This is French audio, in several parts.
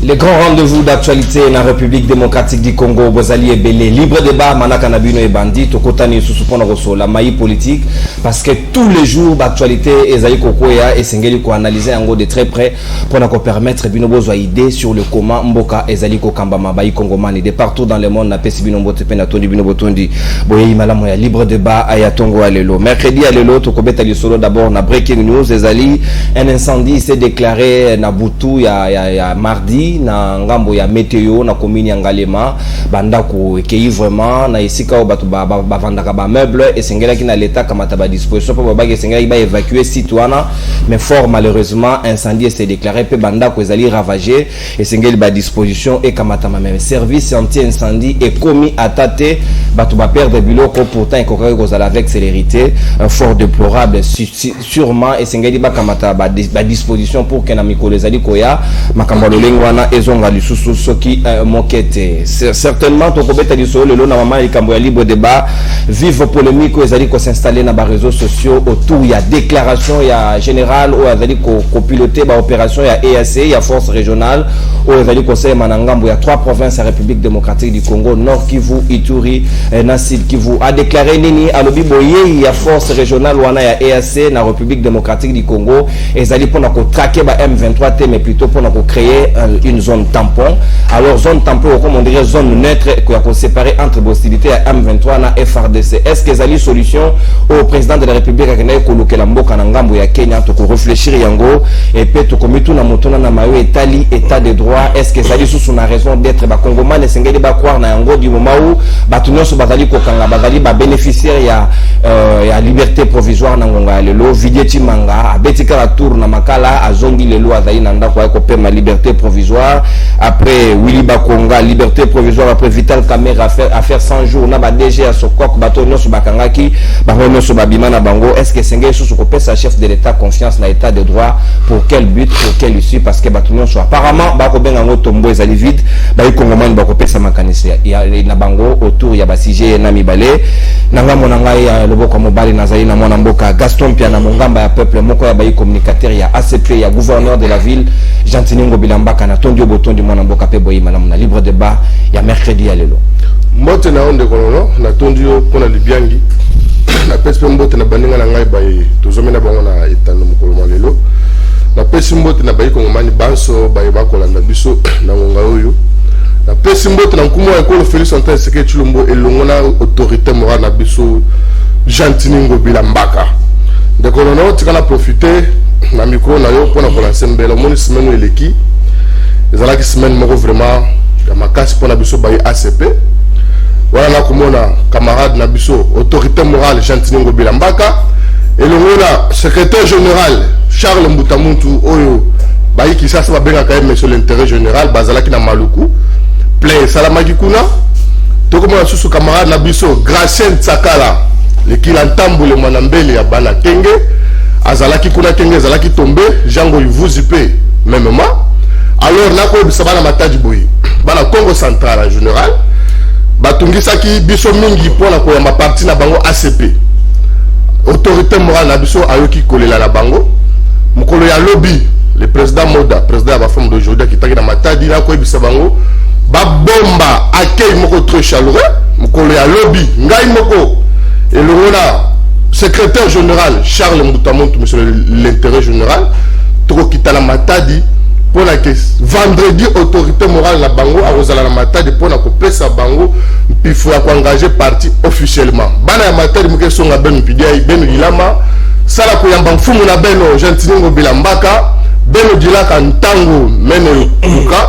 Les grands rendez-vous d'actualité dans la République démocratique du Congo, Bozali et Belé, libre débat, Manaka Nabino et Bandit, Tokotani Susupona Rosso, la maï politique, parce que tous les jours d'actualité, Ezaï Kokoya et Sengeli ko analyser en gros de très près pour nous permettre Bino Bozo idée sur le comment Mboka Ezali Kokambama Baï Kongomani de partout dans le monde, na pesi Bino Bote Penatondi Bino Botondi, Boye Malamu ya libre débat aya Tongo Alelo. Mercredi Alelo, Tokobeta li solo d'abord na breaking news, Ezali un incendie s'est déclaré na Boutou ya mardi. Na ngambo ya météo na commune ya Ngalema bandako ekei vraiment na isika o batu ba vandaka ba meuble et sengela ki na l'état kamata ba disposition pour ba sengela ba évacuer citoyens mais fort malheureusement incendie s'est déclaré pe bandako ezali ravagé et sengeli ba disposition et kamata même service anti-incendie est commis à tate batu ba perdre biloko pourtant ekoka kozala avec célérité fort déplorable sûrement et sengeli ba kamata ba disposition pour que na mikolo ezali koya makambo lolengwana ezonga lisusu soki mokete certainement tokobeta lisolo lelo na mama likambo ya libre débat vive polémique ezali ko s'installer na ba réseaux sociaux autour ya déclaration ya général ou ezali ko piloter ba opération ya EAC ya force régionale ou ezali ko sema na ngambo ya 3 provinces ya République démocratique du Congo Nord Kivu Ituri na Sud Kivu a déclaré nini alobi boye ya force régionale wana ya EAC na République démocratique du Congo ezali pona ko traquer ba M23 mais plutôt pona ko créer une zone tampon. Alors zone tampon comme on dirait zone neutre qui a séparé entre hostilité à M23 et FARDC. Est-ce que zali solution au président de la République a coloqué la mboka na ngambo ya Kenya to réfléchir yango et peut to komitu na motona na mayo etali état de droit. Est-ce que zali sous na raison d'être ba congomais sengeli ba croire na yango du moment où batu nyonso bazali ko kanga bazali ba bénéficiaire ya liberté provisoire na ngonga lelo Vidieti Manga abetika la tour na makala azongi lelo azali na ndako ko pema liberté provisoire après Willy Bakonga liberté provisoire après Vital Kamera affaire 100 jours na ba DG à Sokok bato nyonso bakangaki bango nyonso babima na bango. Est-ce que sengeli sous ko pesa chef de l'état confiance na état de droit pour quel but pour quelle issue parce que bato nyonso apparemment bako benga ngo tombo ezali vite ba ikongomani bako pesa makanisi ya na bango autour ya ba CG na mibale nanga monanga ya loboko mobali nazali na mwana mboka Gaston Piana mongamba ya peuple moko ya ba communicateur ya ACP ya gouverneur de la ville Jantiningo Bilambaka na Tondio Botondi mwana mboka pe boyi manam na libre débat ya mercredi ya lelo mbote na onde kono na Tondio pona libiangi na pesi mbote na baninga na ngai baye tozomena bango na etano mokolo lelo na pesi mbote na bayi kongomani banso baye bakolanda biso na ngonga oyo na pesi mbote na nkumo ya kolo Félix Antoine Tshisekedi Tshilombo elongo na autorité morale na biso Jantiningo Bilambaka de kono tikana profiter na micro na yo pona ko lancer mbela moni semaine eleki ezala ki semaine moko vraiment ya makasi pona biso baye ACP wala na komona camarade na biso autorité morale Jantiningo Bilambaka elongo na secrétaire général Charles Mbutamuntu oyo bayi kisasa babenga ka monsieur l'intérêt général bazala ki na Maluku plein salamaki kuna tokomona susu camarade na biso Gracien Tsakala le kilantambule mwanambele ya bana kenge azalaki kuna kenge azalaki tombe jango ivuzi pe mêmement alors nako bisabana matadi boyi bana Congo central en général batungisaki biso mingi pona ko ya parti na bango ACP autorité morale na biso ayoki kolela na bango mukolo ya lobby le président Moda président ba femme d'aujourd'hui qui taki na matadi na ko bisa bango ba bomba accueil moko très chaleureux mukolo ya lobby ngai moko et le secrétaire général Charles Mbutamuntu monsieur l'intérêt général toko kitala matadi pour la vendredi autorité morale la bango a rozala la matadi pour na ko pesa bango puis faut engager parti officiellement bana ya matadi muke songa benu pidia benu ilama sala ko yamba mfumu na beno Jantiningo Bilambaka benu dilaka ntango mene luka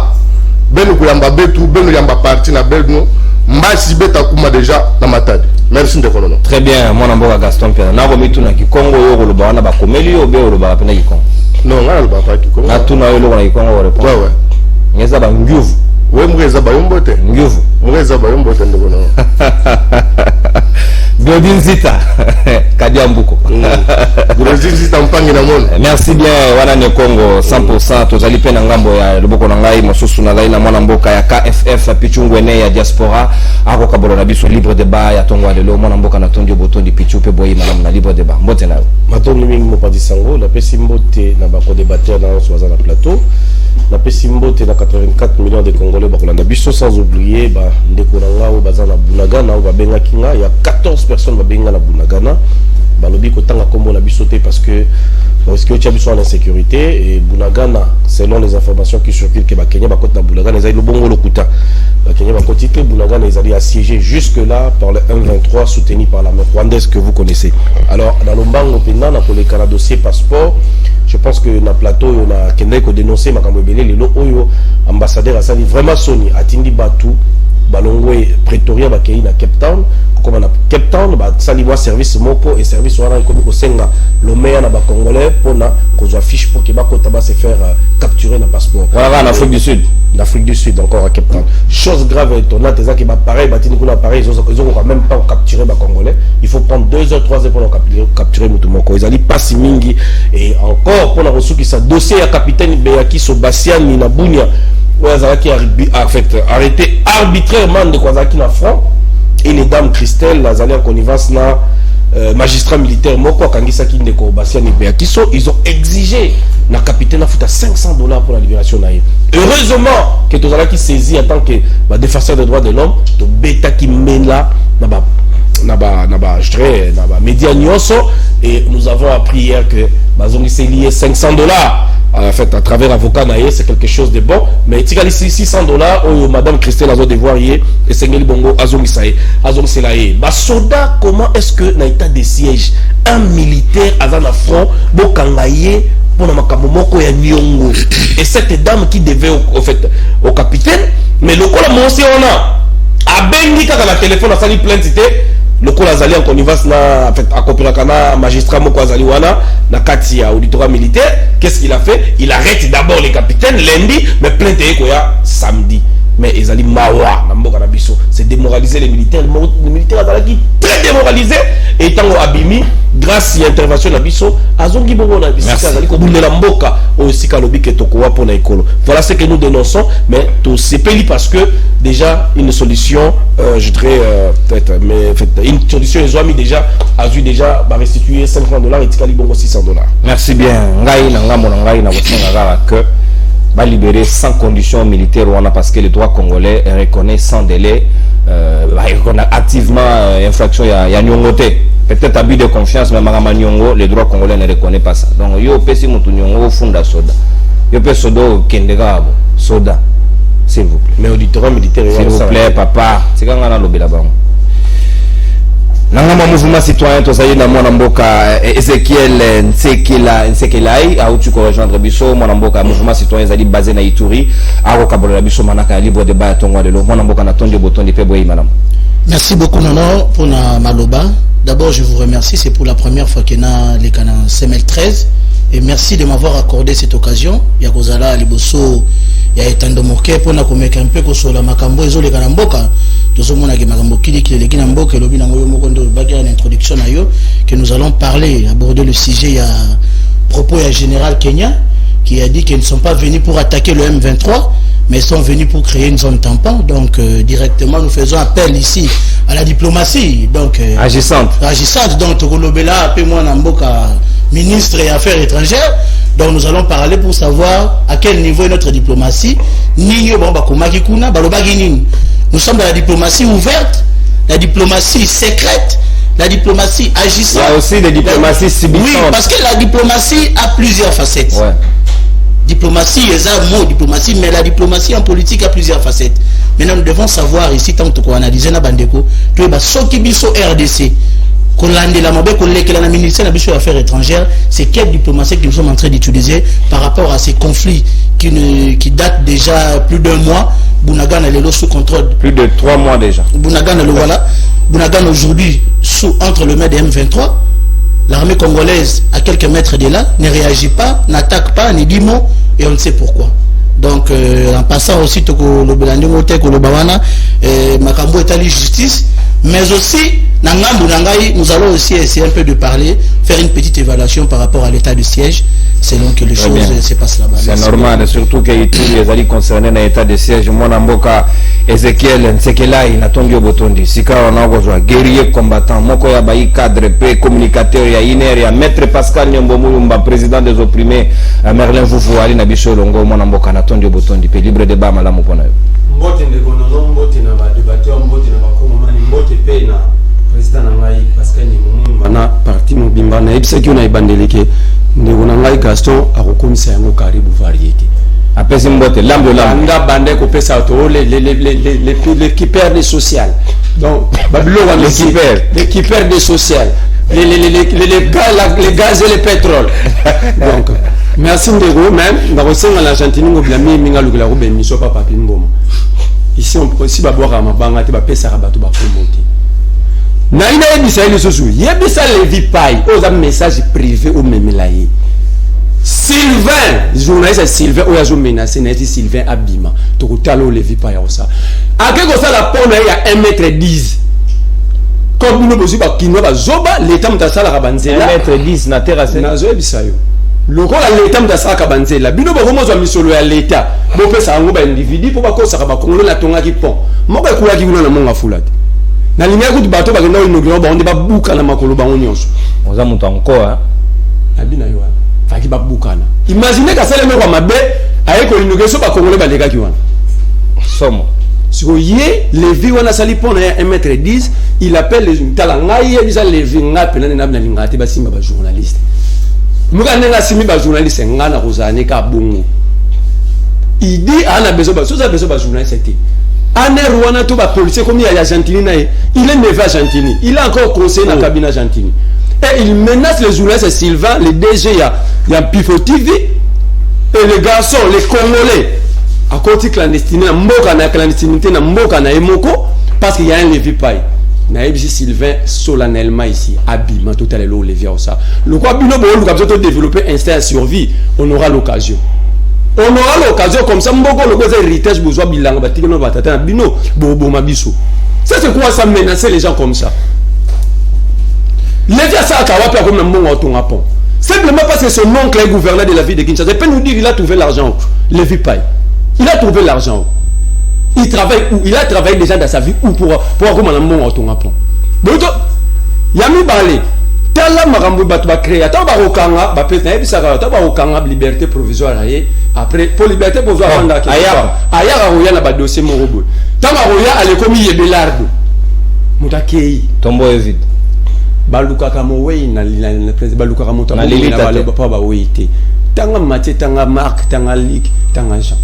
benu ko yamba betu benu yamba parti na beno mbasi beta kuma déjà na matadi. Merci de konono. Très bien, mon amboka Gaston Piana. Na komitu na Kikongo yo koloba wana ba komeli yo be oloba pena Kikongo. Non, ngala ba pa Kikongo. Na tuna yo lokona Kikongo wo répondre. Ouais. Ngeza ba nguvu. We mugeza ba yombote. Nguvu. Mugeza ba yombote ndokono. Godin Zita Kadiambuko. Godin Zita mpangi na mona. Merci bien wana ne Congo 100% tozali pena ngambo ya loboko na ngai mosusu na laina mwana mboka ya KFF Pichungwene ya diaspora ako kabolo na biso libre débat ya tongwa lelo mwana mboka na tondi botondi pichu pe boyi malam na libre débat mbote na matondi mingi mo padisango la pesi mbote na ba ko débatteur na soza na plateau la pesi mbote na 84 millions de Congolais ba kolanda biso sans oublier ba ndeko na ngao bazana Bunagana ba benga kinga ya 14 personnes ba benga na Bunagana ba lobi ko tanga kombo na biso te parce que tu as besoin d'insécurité et Bunagana selon les informations qui circulent que ba Kenya ba côté na Bunagana ils le bongo lokuta ba Kenya ba côté que Bunagana ils allaient assiégés jusque là par le M23 soutenu par l'armée rwandaise que vous connaissez. Alors dans le mbango pena na pour les cas dossier passeport je pense que na plateau on a kende ko dénoncer makambo belé les oyo ambassadeur a sali vraiment soni atindi batu balongwe Pretoria ba kei na Cape Town comme na Cape Town ba sali wa service moko et service wana comme ko senga le maire na ba congolais pour na ko zo fiche pour que ba ko taba se faire capturer na passeport voilà en Afrique du Sud. L'Afrique du Sud encore à Cape Town. Chose grave et étonnante, c'est que pareil, ils ont même pas capturé les Congolais. Il faut prendre 2 heures, 3 heures pour capturer Mutumoko. Ils allaient pas si mingi. Et encore, pour la ressource qui s'est dossier à capitaine Beyaki Sobassian, Ninabunia, où ils ont arrêté arbitrairement de Kwazaki na front. Et les dames Christelle, les alliés en connivence na magistrat militaire Moko Kangisaki Ndeko Bassian Beyaki, ils ont exigé le capitaine a foutu $500 pour la libération naïe. Heureusement que tous qui saisi en tant que défenseur des droits de l'homme, to bêta qui mène là, je dirais, média nyoso, et nous avons appris hier que Bazongi s'est lié $500. En fait, à travers l'avocat naïe, c'est quelque chose de bon, mais il y a $600, Madame Christelle a devoir y et Sengeli Bongo Azongi Saïe, Azongi Selaïe. Soda, comment est-ce que dans l'état de siège, un militaire à un front, Bokangaye, pour la makamomoko ya Nyongo et cette dame qui devait au capitaine mais le col a monté on a bengi kaka la téléphone a sali plainte le col a zali en connivence na en fait à Kopilakana magistrat moko azali wana na kati ya auditorat militaire. Qu'est-ce qu'il a fait? Il arrête d'abord les capitaines lundi mais plainte eko ya samedi. Mais ils allaient mawa na mboka na biso, c'est démoraliser les militaires. Les militaires azalaki très démoralisés et étant abimi grâce à l'intervention na biso azongi bongo na biso azali ko bundela mboka o sika lobi ke tokowa pour na ekolo. Voilà ce que nous dénonçons, mais tout c'est payé parce que déjà une solution je dirais peut-être mais une solution ils ont mis déjà a dû déjà restituer $500 et tikali bongo $600. Merci bien. Ngai na ngamo na ngai na botsanga que va libérer sans condition militaire parce que le droit congolais reconnaît sans délai activement infraction ya Nyongote. Peut-être abus de confiance mais Marama Nyongo, le droit congolais ne reconnaît pas ça. Donc yo pesi mutu Nyongo funda soda. Yo pe sodo kendega soda. S'il vous plaît. Mais auditorat militaire s'il vous plaît papa. C'est quand on a lobby là-bas. Nangama mouvement citoyen tozayi na mwana mboka Ezekiel Nsekelai a tu ko rejoindre biso mwana mboka mouvement citoyen zali basé na Ituri ako kabolo biso manaka libre débat ya tongwa lelo mwana mboka na tondi botondi pe boyi madame. Merci beaucoup Nono pour na maloba. D'abord je vous remercie, c'est pour la première fois que na les canaux CML13 et merci de m'avoir accordé cette occasion. Ya kozala liboso ya etando moke pour na komeka un peu ko sola makambo ezo les canaux mboka. Que nous allons parler, aborder le sujet. Il y a propos à général Kenya qui a dit qu'ils ne sont pas venus pour attaquer le M23 mais ils sont venus pour créer une zone tampon. Donc directement nous faisons appel ici à la diplomatie donc agissante donc Tokolobela moi Namboka ministre et affaires étrangères. Donc nous allons parler pour savoir à quel niveau est notre diplomatie. Nous sommes dans la diplomatie ouverte, la diplomatie secrète, la diplomatie agissante. Il y a aussi des diplomaties subissantes. Oui, parce que la diplomatie a plusieurs facettes. Ouais. Diplomatie, il y a un mot diplomatie, mais la diplomatie en politique a plusieurs facettes. Maintenant, nous devons savoir ici, tant qu'on analyse na bandeko, que ce qui est RDC, qu'on l'a la ministère des Affaires étrangères, c'est quelle diplomatie que nous sommes en train d'utiliser par rapport à ces conflits qui datent déjà plus d'un mois. Bunagana est sous contrôle. Plus de 3 mois déjà. Bunagana le voilà. Bunagana aujourd'hui entre le maire des M23. L'armée congolaise, à quelques mètres de là, ne réagit pas, n'attaque pas, ni dit mot, et on ne sait pourquoi. Donc, en passant aussi, le Belandingo, le Bawana, Makambo est allé justice. Mais aussi, nous allons aussi essayer un peu de parler, faire une petite évaluation par rapport à l'état de siège, selon que les choses se passent là-bas. C'est normal, surtout que les alliés concernés dans l'état de siège, moi, Namboka, Ezekiel, Nsekelai, Natongi Obotondi, Sika, on a besoin guerrier combattant, Moko Yabaï, cadre, communicateur, Iner, Maître Pascal Nyambomulumba, président des opprimés, Merlin Foufou, Ali Nabicho, Longo, Namboka, Natongi Obotondi, libre débat, Malamu Ponayo. Mbote ndekono mbote na ba débatteur mbote na ba kongomani mbote pe na président ngai Pascal Nyamumba na parti mobimba na ebisa ki na ibandeleke ndekona ngai Gaston akokomisa yango karibu variété apesi mbote lambo landa bande ko pesa to l'équipeur des social donc babilo wa l'équipeur des social les gaz et le pétrole donc merci ndeko même na kosenga la Argentine ngoblami minga lukela ko bemiso papa pimboma ici on peut aussi baboire à mabanga te bapesa bato ba promoter na ina ebisa ile sosu yebisa le vipai oza message privé au memelaye Sylvain journaliste Sylvain oyazo menacer na eti Sylvain abima to kutalo le vipai osa akeko ça la pona ya 1m10 comme nous bosi ba kinwa ba zoba l'état mtasala ka banzela 1m10 na terrasse na zo ebisa yo lokola l'état mtasala ka banzela bino ba komozo misolo ya l'état bo pesa ngo ba individu po ba kosa ka ba kongolo na tonga ki pont moko ekula ki kuna na monga fulati na linya kuti bato bakenda inaugurer ba onde ba buka na makolo ba nyonso oza mutu encore abina yo faki ba buka na imagine ka sele meko mabe ayeko inaugurer so ba kongolo ba lega ki wana somo siko ye levi wana sali pona ya 1m10 il appelle les talangai ya bisa levi ngape na na lingati ba simba ba journaliste muka nenga simi ba journaliste ngana kozane ka bongo il dit ana besoin ba soza besoin ba journaliste était Aner Rwanda to ba policier comme il y a Argentine il est neuf Argentine il a encore conseillé dans cabinet Argentine et il menace les journalistes Sylvain les DG il y a Pifo TV et les garçons les Congolais à côté clandestine na mboka na clandestinité na mboka na emoko parce qu'il y a un levi paille na ebisi Sylvain solennellement ici abima tout à l'heure le levi ça le quoi bino bo lu capteur développer instinct survie on aura l'occasion comme ça mboko le cause héritage besoin bilanga batikeno batata na bino bobo mabiso ça c'est quoi ça menacer les gens comme ça levi ça ka wapi comme mbongo otonga pont simplement parce que son oncle est gouverneur de la ville de Kinshasa il peut nous dire il a trouvé l'argent levi paille il a trouvé l'argent. Il travaille où? Il a travaillé déjà dans sa vie où pour comment on a ton rapport. Donc, il y a mis balé. Tala marambu batu ba créer. Tala ba okanga ba pesa ebi saka. Tala ba okanga liberté provisoire aye. Après pour liberté provisoire vanda ki. Aya roya na ba dossier mo robo. Tala roya ale komi yebelardo. Mutakei. Tombo evite. Baluka kamo wey na président baluka kamo to na ba pa ba weite. Tanga Mathieu, tanga Marc, tanga Lick, tanga Jean.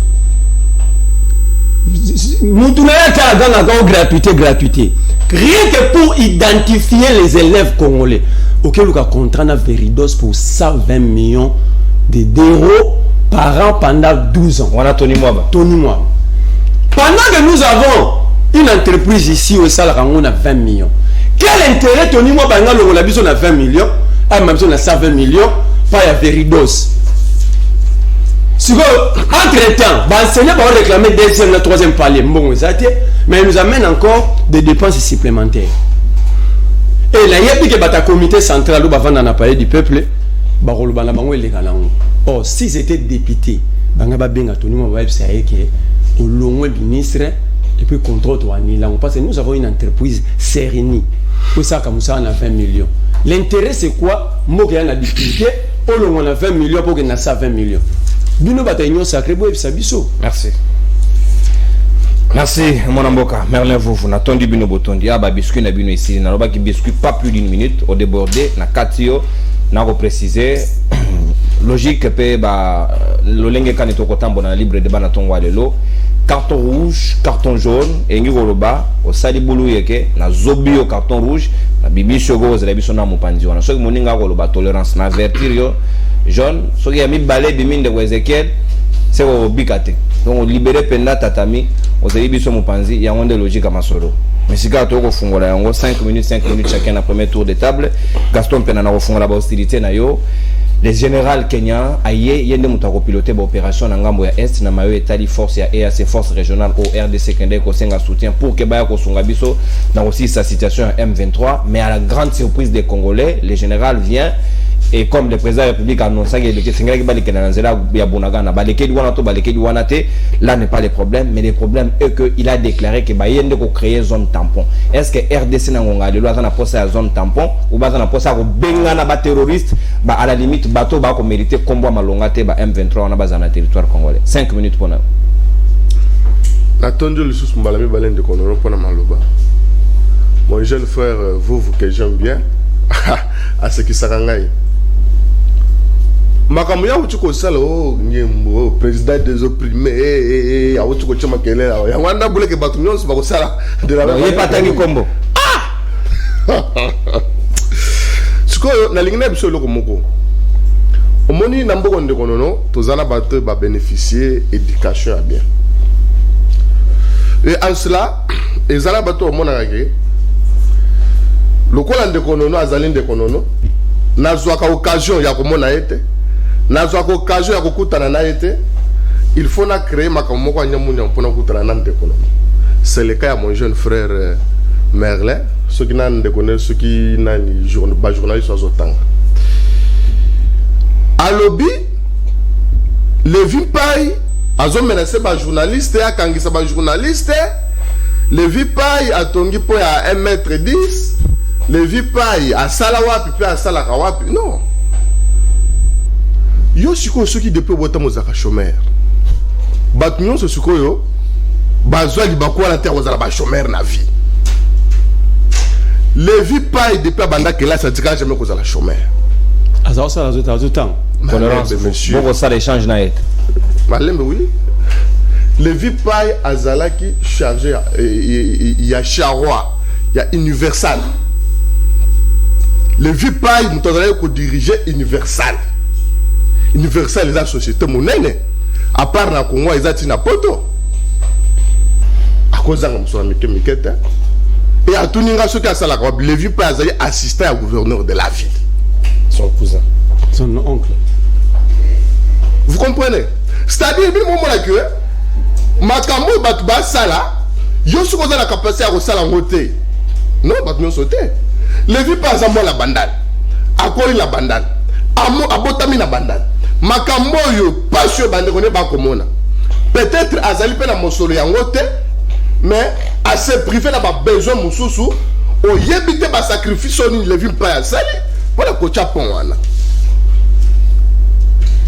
Nous tournons à la gratuité. Rien que pour identifier les élèves congolais. Auquel nous avons contrat à Veridos pour 120 millions d'euros par an pendant 12 ans. On a Tony Mwaba. Pendant que nous avons une entreprise ici au Salarangon à 20 millions. Quel intérêt Tony Mwaba a 20 millions, a même 120 millions, pas à Veridos. Entre-temps, l'enseignant va réclamer deuxième et troisième palier. Bon, mais il nous amène encore des dépenses supplémentaires. Et là, il y a un comité central où on a parlé du peuple. Or, si c'était député, ministre et puis contrôle parce que nous avons une entreprise sérénie. Pour ça, comme ça, on a 20 millions. L'intérêt, c'est quoi? Moi, qui a difficulté, on a 20 millions pour qu'on a ça 20 millions. Merci. Merci, mon amboka. Merlin Foufou, na tondi bino botondi. Ah, bah, biscuit na bino ici. Na roba qui biscuit pas plus d'une minute. Au débordé, na katio, na repréciser. Logique, pe, bah, l'olenge kanito kotambo na libre débat na tongwa lelo. Carton rouge, carton jaune, et ngi goloba, au sali boulou yeke, na zobio carton rouge, na bibi shogo, la biso na mupandi wana. So moninga goloba tolérance na vertirio. Jaune, ce qui a mis balai de mine de Ezekiel, c'est au bicate. Donc, libérer Penda Tatami, aux élibis sur Mopanzi, il y a un de logique à Masoro. Mais si tu as 5 minutes chacun à premier tour de table, Gaston Pena na refonga la hostilité na yo. les général Kenya aye yende mutako piloter ba opération na ngambo ya est na mayo etali force ya EAC force régionale au RDC kende ko senga soutien pour que baya ko sunga biso na aussi sa situation à M23, mais à la grande surprise des Congolais, le général vient et comme le président de la République a annoncé que là n'est pas le problème, mais le problème est qu'il a déclaré que il faut créer zone tampon. Est-ce que RDC n'a pas posé à zone tampon ou pas posé à benga terroriste à la limite bateau ba ko mériter combat malongate ba M23 on a base dans le territoire congolais. 5 minutes pour nous. Attendu le sous mbalami balen de konoro pour na maloba. Mon jeune frère vous que j'aime bien à ce qui s'arrange. Makamuya uchuko sala o nyembo président des opprimés a uchuko chama kelele ya wanda bule ke batu nyonso bako sala de la il pas tangi combo siko na lingine biso loko moko omoni na mboko ndeko nono tozana bato ba bénéficier éducation à bien et en cela ezala bato omona kake lokola ndeko nono azali ndeko nono nazwaka occasion ya komona ete nazwaka occasion ya kokutana na ete il faut na créer makambo moko nyamunya mpona kutana na ndeko nono. C'est le cas à mon jeune frère Merlin, ceux qui n'ont pas connu, ceux qui n'ont pas journaliste autant. À lobby, le Vipai, a menacé par journaliste, a kangisa par journaliste, le Vipai a tongi po à 1m10, le Vipai a salawapi puis a salakawapi. Non. Yo siko ceux qui depuis botam ozaka chômeur. Batnyon ce siko yo bazwa libakwa la terre ozala ba chômeur na vie. Le Vipai depuis banda que là ça dira jamais kozala chômeur. Azao ça dans temps. Tolérance monsieur. Bon ça l'échange na et. Malembe oui. Le Vipai azalaki chargé il y a charroi, il y a universal. Le Vipai nous t'allons ko diriger universal. Universal la société monene. À part na Congo ils na poto. À cause d'un monsieur mikete. Et à tout ninga ce qui a ça la le Vipai azali assistant au gouverneur de la ville. Son cousin. Son oncle. Vous comprenez? C'est-à-dire même moment là que makambo batu ba sala yo su koza la capacité à sala ngote. Non, batu nyo sauté. Le Vipai azamo la bandane. Akori la bandane. Amo abotami na bandane. Makambo yo passion bande kone ba komona. Peut-être azali pe na mosolo ya ngote, mais à se priver na ba besoin mususu o yebite ba sacrifice oni le Vipai azali pour la kocha pon wana.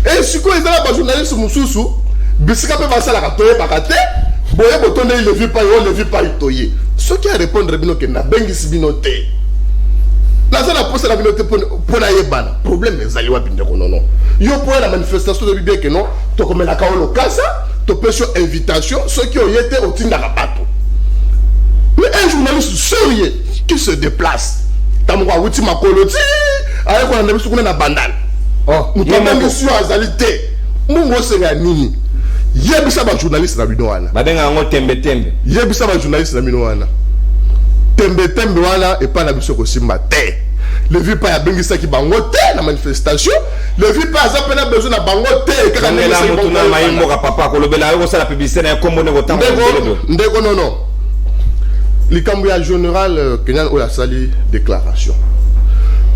Et si quoi ils ont ba journaliste mususu bisika pe ba sala ka toye bakate boye botonde le Vipai o le Vipai toye. Ce qui a répondre bino ke na bengisi bino te. La zone a posé la communauté pour la yébana. Problème est zali wapi ndeko nono. Yo pour la manifestation de bien que non, to comme la kaolo casa, to pécho invitation, ceux qui ont été au tinda bateau. Mais un journaliste sérieux qui se déplace, tamwa wuti makoloti, avec on a mis na bandane. Oh, nous tombe sur azalité. Mungo senga nini. Yebisa ba journaliste na bino wana. Babenga ngo tembe tembe. Yebisa ba journaliste na bino wana. Tembe wana et pas la biso ko simba te. Le Vipai a bengisa ki bango te na manifestation. Le Vipai a zapena besoin na bango te kaka na mutuna mayimbo ka papa ko lobela yo sala publicité na kombo ne ko tambo. Ndeko non. Likambo ya général Kenyan o la sali déclaration.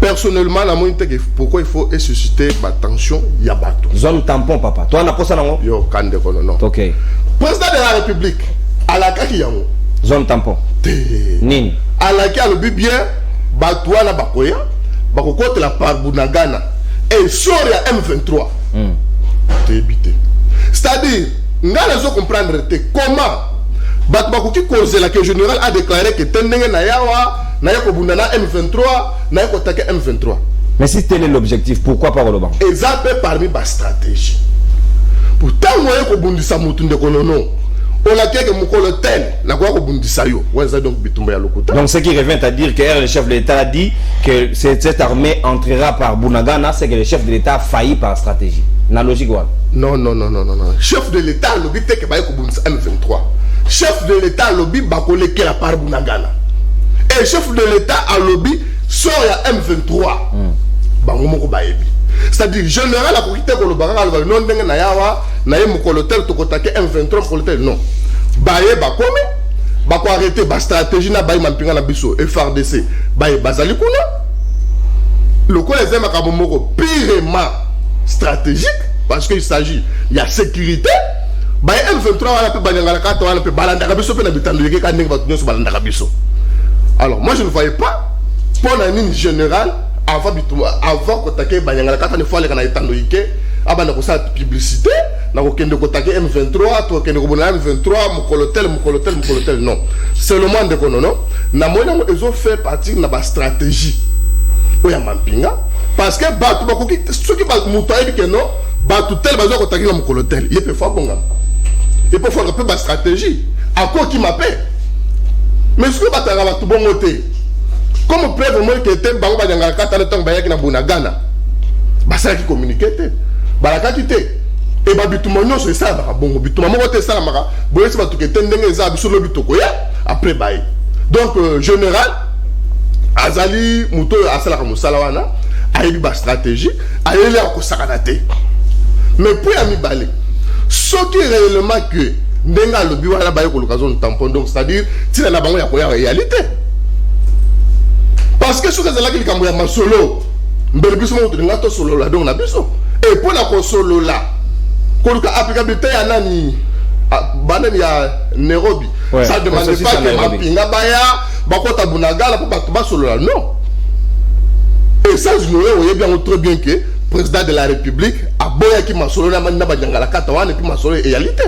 Personnellement la monite que pourquoi il faut susciter ma tension ya bato. Zone tampon papa. Toi na posa nango? Yo kande ko non. OK. Président de la République à la kaki yango. Zone tampon. Nini à laquelle le bien batouana bakoya bakokote la par Bunagana et sur ya M23 débité. C'est-à-dire ngana zo comprendre comment bat bakoki cause la que le général a déclaré que tendenge na yawa na yako bundana M23 na yako take M23. Mais si tel est l'objectif, pourquoi pas le banc? Exemple parmi ba stratégie. Pourtant moi yako bundisa mutu ndeko nono. On a quelques mokolo tel na kwa kobundisa yo wenza donc bitumba ya lokuta. Donc ce qui revient à dire que le chef de l'État a dit que cette armée entrera par Bunagana, c'est que le chef de l'État a failli par stratégie. Na logique quoi? Non. Chef de l'État lobby te ke ba kobundisa M23. Chef de l'État lobby ba koleke la par Bunagana. Et chef de l'État a lobby sort ya M23. Bango moko ba yebi. c'est-à-dire général akoki te kolobaka aloba non ndenge na yawa na ye mokolotel tokotake M23 mokolotel non baye bakomi bako arrêter ba stratégie na baye mampinga na biso FRDC baye bazali kuna le quoi les aime à moko purement stratégique parce qu'il s'agit il y a sécurité baye M23 wana pe banyangala kata wana pe balanda ka biso pe na bitando yeke ka ndenge batu nyonso balanda ka biso. Alors moi je ne voyais pas pour la ligne générale avant kotaker banyangala kata ne fois les kana itando yeke abana ko sa publicité na ko kende ko taker M23 to kende ko bona M23 mokolotel non seulement de kono non na moyen ils ont fait partie na ba stratégie oya mampinga parce que batu bakoki ceux qui ba mutai que non batu tel bazo ko taker mokolotel il peut faire bonga il peut faire un peu ba stratégie à quoi qui m'appelle mais ce que batanga batu bongote comme preuve moi que était bango banyangala kata le temps bayaki na Bunagana basala ki communiquer balakaki te et babituma nyonso esalaka bongo bituma moko te esalamaka boyesi bato ke te ndenge eza biso lobi tokoya après baye donc général azali moto oyo asalaka mosala wana ayebi bastratégie ayeli akosakana te mais po ya mibale soki réellement que ndenge alobi wana baye koluka zone tampon donc c'est à dire ntina na bango ya koya réalité parce que soki ezalaki likambo ya masolo mbele biso moko tolinga tosolola donc na biso et pour la console là koluka applicabilité ya nani banani ya Nairobi ouais, ça demande pas que mapinga baya bakota Bunagana pour bato basolola non et ça je voyais bien très bien que président de la République a boya ki masolo na manda banyangala kata wana et puis masolo réalité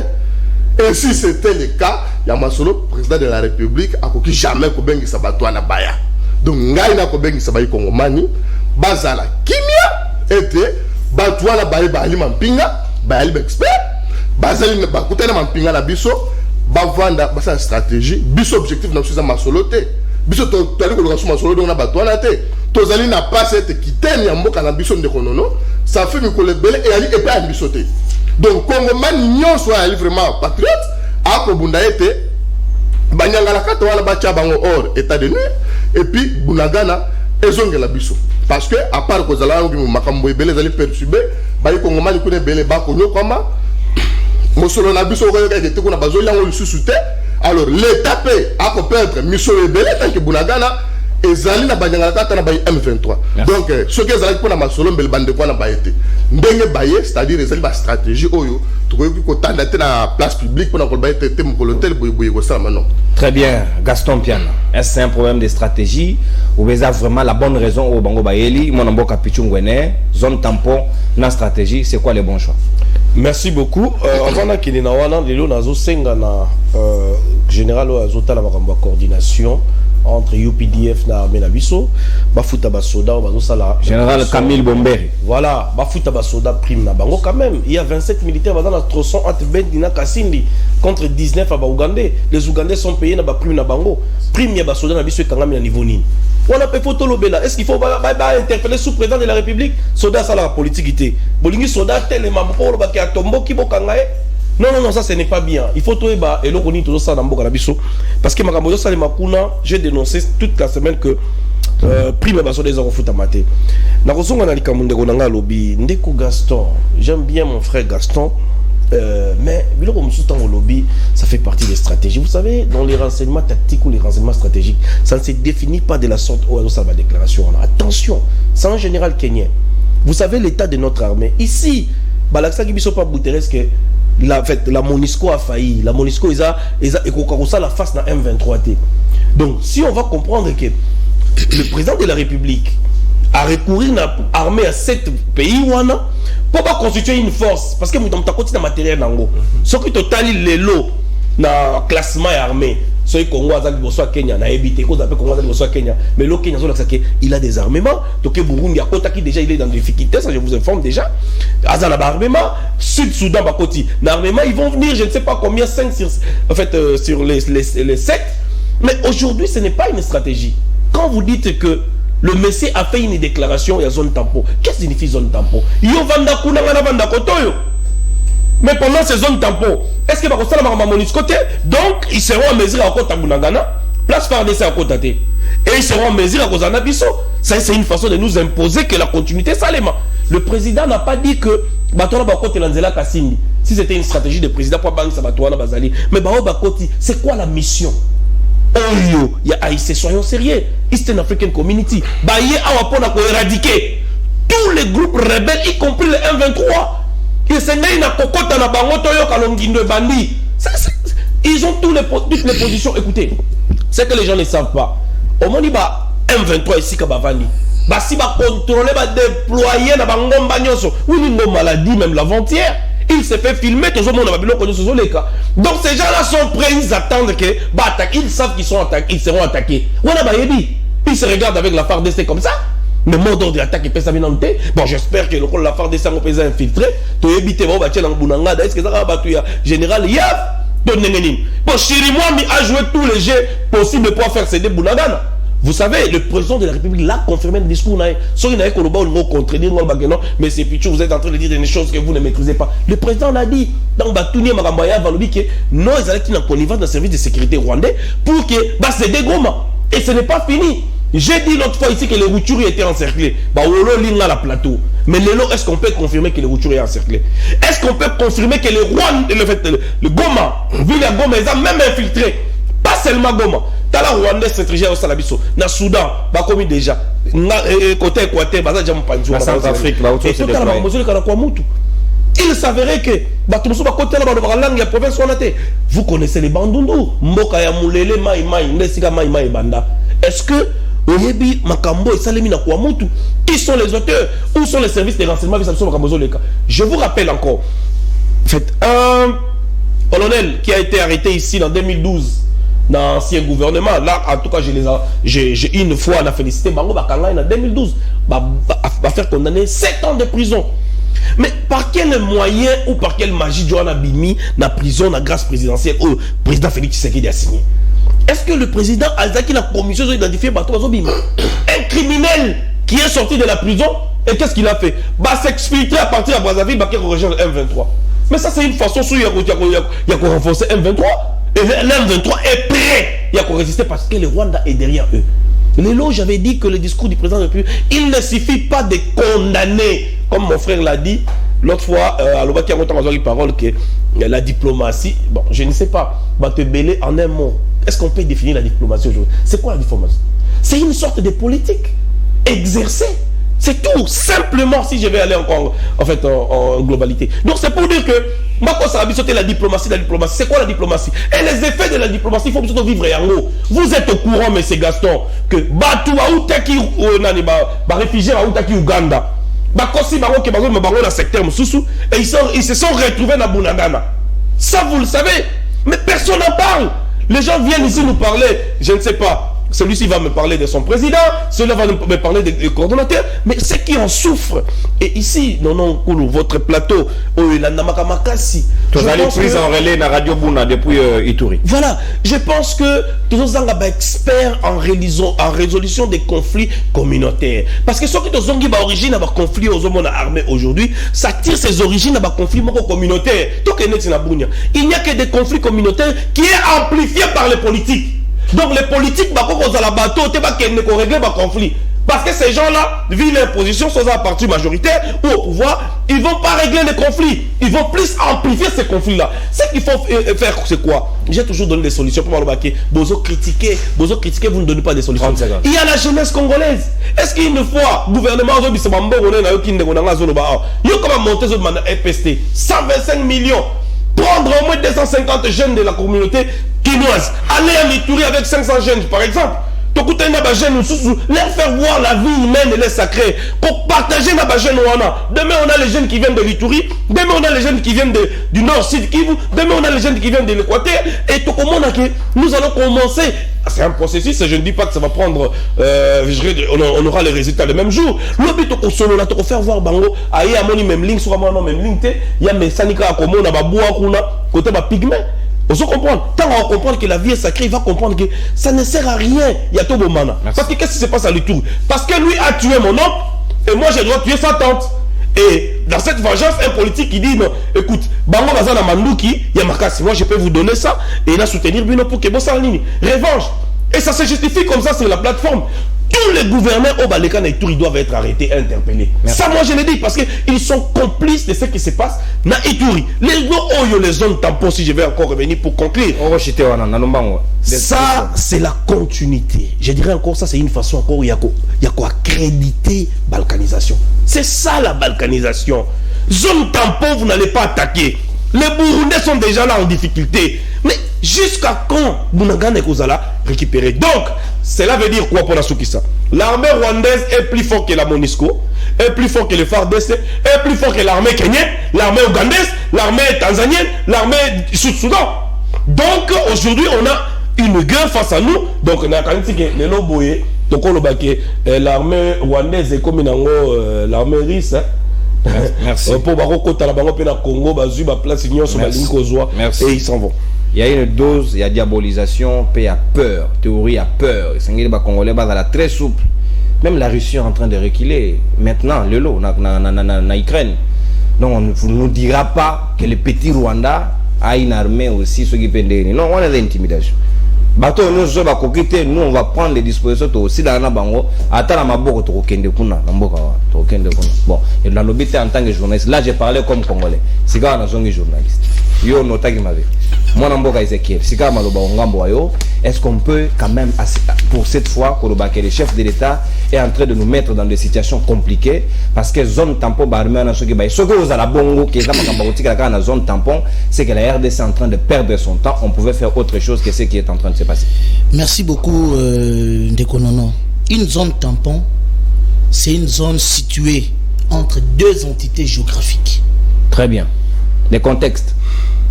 et si c'était le cas ya masolo président de la République akoki jamais ko bengi sabato na baya donc ngai na ko bengi sabai kongomani bazala kimia était batu wana baye bali mampinga bayali expert bazali na bakutana mampinga na biso bavanda basa stratégie biso objectif na suza masolo te biso to tali ko lokasu masolo donc na batu wana te tozali na passe te kiteni ya mboka na biso ndeko nono ça fait mikolo belé et ali epa biso te donc Kongomani nyonso ali vraiment patriote ako bunda ete banyangala kata wala bacha bango or état de nuit et puis Bunagana ezongela biso parce que à part que zala ngi makambo ebele zali perturbé bayi Kongomani kune bele ba ko nyokoma mosolo na biso ko yeke te kuna bazo yango lisusu te alors l'état pe a ko perdre misolo ebele tant que Bunagana ezali na banyangala kata na bayi M23 donc ce que ezali pona masolo mbele bande kwa na bayete ndenge baye c'est-à-dire ezali ba stratégie oyo tokoki ko tanda te na place publique pona ko bayete te mokolotel boye ko sala non. Très bien, Gaston Piana. Est-ce que c'est un problème de stratégie ou est-ce vraiment la bonne raison au Bango Bayeli, mon ambo Capichungwene, zone tampon, na stratégie, c'est quoi les bons choix? Merci beaucoup. Avant qu'il y ait un général la coordination entre UPDF na armée na biso bafuta basoda bazosala général Camille Bomberi voilà bafuta basoda prime na bango quand même il y a 27 militaires dans la tronçon entre Bendi na Kasindi contre 19 à Ougandais les Ougandais sont payés na ba prime na bango prime ya basoda na biso ekangami na niveau nini wana pe photo lobela est-ce qu'il faut interpeller sous président de la République soda ça la politique bolingi soda tellement pour ba ki atombo ki bokangae. Non, ça ce n'est pas bien. Il faut tout et l'on connaît tout ça dans le biso parce que Makamoyo Salimakuna, j'ai dénoncé toute la semaine que prime baso des enfants foot à mater. Na kozonga na likamunde konanga lobby ndeko Gaston. J'aime bien mon frère Gaston. Mais biloko musutan au lobby, ça fait partie des stratégies. Vous savez, dans les renseignements tactiques ou les renseignements stratégiques, ça ne se définit pas de la sorte où ça va déclaration. Attention, c'est un général kenyan. Vous savez l'état de notre armée. Ici, Balaksa Gibiso pas Bouteres que la Monisco a failli. La Monisco ils a la face dans M23T. Donc si on va comprendre que le président de la République a recouru à l'armée à 7 pays wana pour pas constituer une force parce que nous avons continué matériel nango. Ce qui total les lots na classement armé. Ce Congo azali boso Kenya na évité cause appelle Congo azali boso Kenya mais le Kenya il a des armements donc Burundi a Kotaki déjà il est dans des difficultés ça je vous informe déjà azala armement Sud Soudan bakoti l'armement ils vont venir je ne sais pas combien 5 sur en fait sur les 7 mais aujourd'hui ce n'est pas une stratégie quand vous dites que le Messie a fait une déclaration il y a zone tampon qu'est-ce que signifie zone tampon yo vanda kuna ngana vanda kotoyo. Mais pendant ces zones tampons, est-ce que va la Monisco? Donc, ils seront en mesure à Kota Bunagana place FARDC à côté. Et ils seront en mesure à cause d'un abisso. Ça, c'est une façon de nous imposer que la continuité Salema. Le président n'a pas dit que Batona Bakoti Lanzela Kassimi. Si c'était une stratégie de président pour Bang Sabatouana Bazali. Mais Bao Bakoti, c'est quoi la mission? Oh, il y a AIC, soyons sérieux. Eastern African Community. Baye Awapona pour éradiquer tous les groupes rebelles, y compris les M23. Ils ont toutes les positions. Écoutez, c'est que les gens ne savent pas. Au moment où M23 ici, si va contrôler, va déployer dans une maladie, même l'avant-hier. Il s'est fait filmer, tout le monde a vu. Donc ces gens-là sont prêts, ils attendent que ils savent qu'ils sont attaqués, ils seront attaqués. Ils se regardent avec la FARDC comme ça. Mais mot d'ordre d'attaque est pésaminante. Bon, j'espère que la FARDC a infiltré. Tu es habité, est-ce que ça va battre général Yav? Bon, Chirimwami a joué tous les jeux possibles pour faire céder Bounagana. Vous savez, le président de la République l'a confirmé le discours. Mais c'est Pichou, vous êtes en train de dire des choses que vous ne maîtrisez pas. Le président l'a dit. Donc, Batouni Marambaya va lui dire que non, ils allaient une connivence dans le service de sécurité rwandais pour que c'est des gros. Et ce n'est pas fini. J'ai dit l'autre fois ici que les routures étaient encerclées. La plateau. Mais est-ce qu'on peut confirmer que les routures sont encerclées? Est-ce qu'on peut confirmer que les Rwandais, le Goma, Villa Goma, ils ont même infiltré? Pas seulement Goma. Dans la Rwanda, c'est très cher au Salabiso. Dans le Soudan, comme déjà. Côté Équateur, la Centrafrique, là où c'est déployé. Il s'avérait que vous connaissez les Bandundu. Mboka ya Mulele, Maï, Nesika Maï, Banda. Est-ce que Oyebi, Makambo et Salemina Kouamoutou, qui sont les auteurs? Où sont les services de renseignement? Je vous rappelle encore, un colonel qui a été arrêté ici en 2012 dans l'ancien gouvernement. Là, en tout cas, j'ai une fois la félicité. Bango Bakanga en 2012 va faire condamner 7 ans de prison. Mais par quel moyen ou par quelle magie Johanna Bimi na prison, na grâce présidentielle au président Félix Tshisekedi a signé? Est-ce que le président Alzaki, la commission, a identifié un criminel qui est sorti de la prison? Et qu'est-ce qu'il a fait? S'exfiltrer à partir de Brazzaville, qui rejoint le M23. Mais ça, c'est une façon où il y a renforcer M23. Et l'M23 est prêt. Il y a qu'on résister parce que le Rwanda est derrière eux. Lélo, j'avais dit que le discours du président de la République, il ne suffit pas de condamner, comme mon frère l'a dit l'autre fois, à l'Obaki a entendu parole que la diplomatie, bon, je ne sais pas, va te bêler en un mot. Est-ce qu'on peut définir la diplomatie aujourd'hui? C'est quoi la diplomatie? C'est une sorte de politique exercée. C'est tout. Simplement, si je vais aller encore en globalité. Donc c'est pour dire que moi, quand ça a sauté la diplomatie, c'est quoi la diplomatie? Et les effets de la diplomatie, il faut plutôt vivre en haut. Vous êtes au courant, M. Gaston, que Batu Aoutaki, réfugiés à Aoutaki, Ouganda, Bakosi Baron qui est dans le secteur Moussou, et ils se sont retrouvés dans Bounagana. Ça, vous le savez. Mais personne n'en parle. Les gens viennent ici nous parler, je ne sais pas. Celui-ci va me parler de son président, celui-là va me parler des coordonnateurs, mais ceux qui en souffrent. Et ici, non, votre plateau, la Namakamakasi. Tu as les prises en relais dans Radio Bouna depuis Ituri. Voilà, je pense que tous nos experts en résolution des conflits communautaires. Parce que ceux qui ont une origine à conflit aux hommes armés aujourd'hui, ça tire ses origines à conflits communautaires. Il n'y a que des conflits communautaires qui est amplifié par les politiques. Donc les politiques, à la bateau, ne régler le conflit. Parce que ces gens-là, vu leur position, sont à parti majoritaire ou au pouvoir, ils ne vont pas régler les conflits. Ils vont plus amplifier ces conflits-là. Ce qu'il faut faire, c'est quoi? J'ai toujours donné des solutions pour le baquet. Bozo critiquer, vous ne donnez pas des solutions. Il y a la jeunesse congolaise. Est-ce qu'une fois, le gouvernement a dit comment monter ce EPST 125 millions. Prendre au moins 250 jeunes de la communauté quinoise. Aller à Ituri avec 500 jeunes, par exemple. Leur faire voir la vie humaine et les sacrés. Pour partager la jeune. Demain, on a les jeunes qui viennent de l'Ituri. Demain, on a les jeunes qui viennent du Nord-Sud Kivu. Demain, on a les jeunes qui viennent de l'Équateur. Et tout le monde, nous allons commencer. C'est un processus, je ne dis pas que ça va prendre. On aura les résultats le même jour. Le but, c'est de faire voir Bango. Il y a même link sur même link. Il y a mes sanika à Komo, na baboua, côté pygmée. On se comprend. Tant on comprend que la vie est sacrée, il va comprendre que ça ne sert à rien. Il y a tout bon mana. Parce que qu'est-ce qui se passe à l'Itour? Parce que lui a tué mon oncle et moi j'ai le droit de tuer sa tante. Et dans cette vengeance, un politique qui dit non, écoute, Bango Bazana Mandouki, Yamakasi, moi je peux vous donner ça et là soutenir Bino pour que Bossa en ligne. Revanche. Et ça se justifie comme ça sur la plateforme. Tous les gouverneurs au Balkan et Ituri doivent être arrêtés et interpellés. Merci. Ça, moi, je le dis parce qu'ils sont complices de ce qui se passe dans Ituri. Les zones tampons, si je vais encore revenir pour conclure. Ça, c'est la continuité. Je dirais encore, ça, c'est une façon encore, il y a quoi accréditer balkanisation. C'est ça la balkanisation. Zone tampon, vous n'allez pas attaquer. Les Burundais sont déjà là en difficulté. Mais jusqu'à quand Bunagana et Kozala récupérer? Donc, cela veut dire quoi pour la Soukissa? L'armée rwandaise est plus forte que la MONUSCO, est plus forte que le FARDC, est plus forte que l'armée kenyenne, l'armée ougandaise, l'armée tanzanienne, l'armée Sud-Soudan. Donc, aujourd'hui, on a une guerre face à nous. Donc, on a quand même dit que les loboyés, donc on a l'armée rwandaise est comme l'armée russe. Merci. Pour Congo, merci. Et ils s'en vont. Il y a une dose, il y a diabolisation, puis il y a peur, théorie à peur. Les Congolais sont très souples. Même la Russie est en train de reculer. Maintenant, le lot, en Ukraine. Donc, on ne nous dira pas que le petit Rwanda a une armée aussi, ceux qui peuvent dire. Non, on a l'intimidation. Bateau, nous, on va prendre les dispositions aussi dans la bango. Attends, ma boque, tu reconnais kuna, bon, et dans l'obité en tant que journaliste, là, j'ai parlé comme Congolais. C'est quand on a un journaliste. Yo, nota qui m'avait. Moi, Namboka Ezekiel, c'est quand est-ce qu'on peut quand même, pour cette fois, que le chef de l'État est en train de nous mettre dans des situations compliquées parce que zone tampon, ce que vous avez bongo, qui est la zone tampon, c'est que la RDC est en train de perdre son temps. On pouvait faire autre chose que ce qui est en train de se passer. Merci beaucoup, Ndekonono. Une zone tampon, c'est une zone située entre deux entités géographiques. Très bien. Les contextes.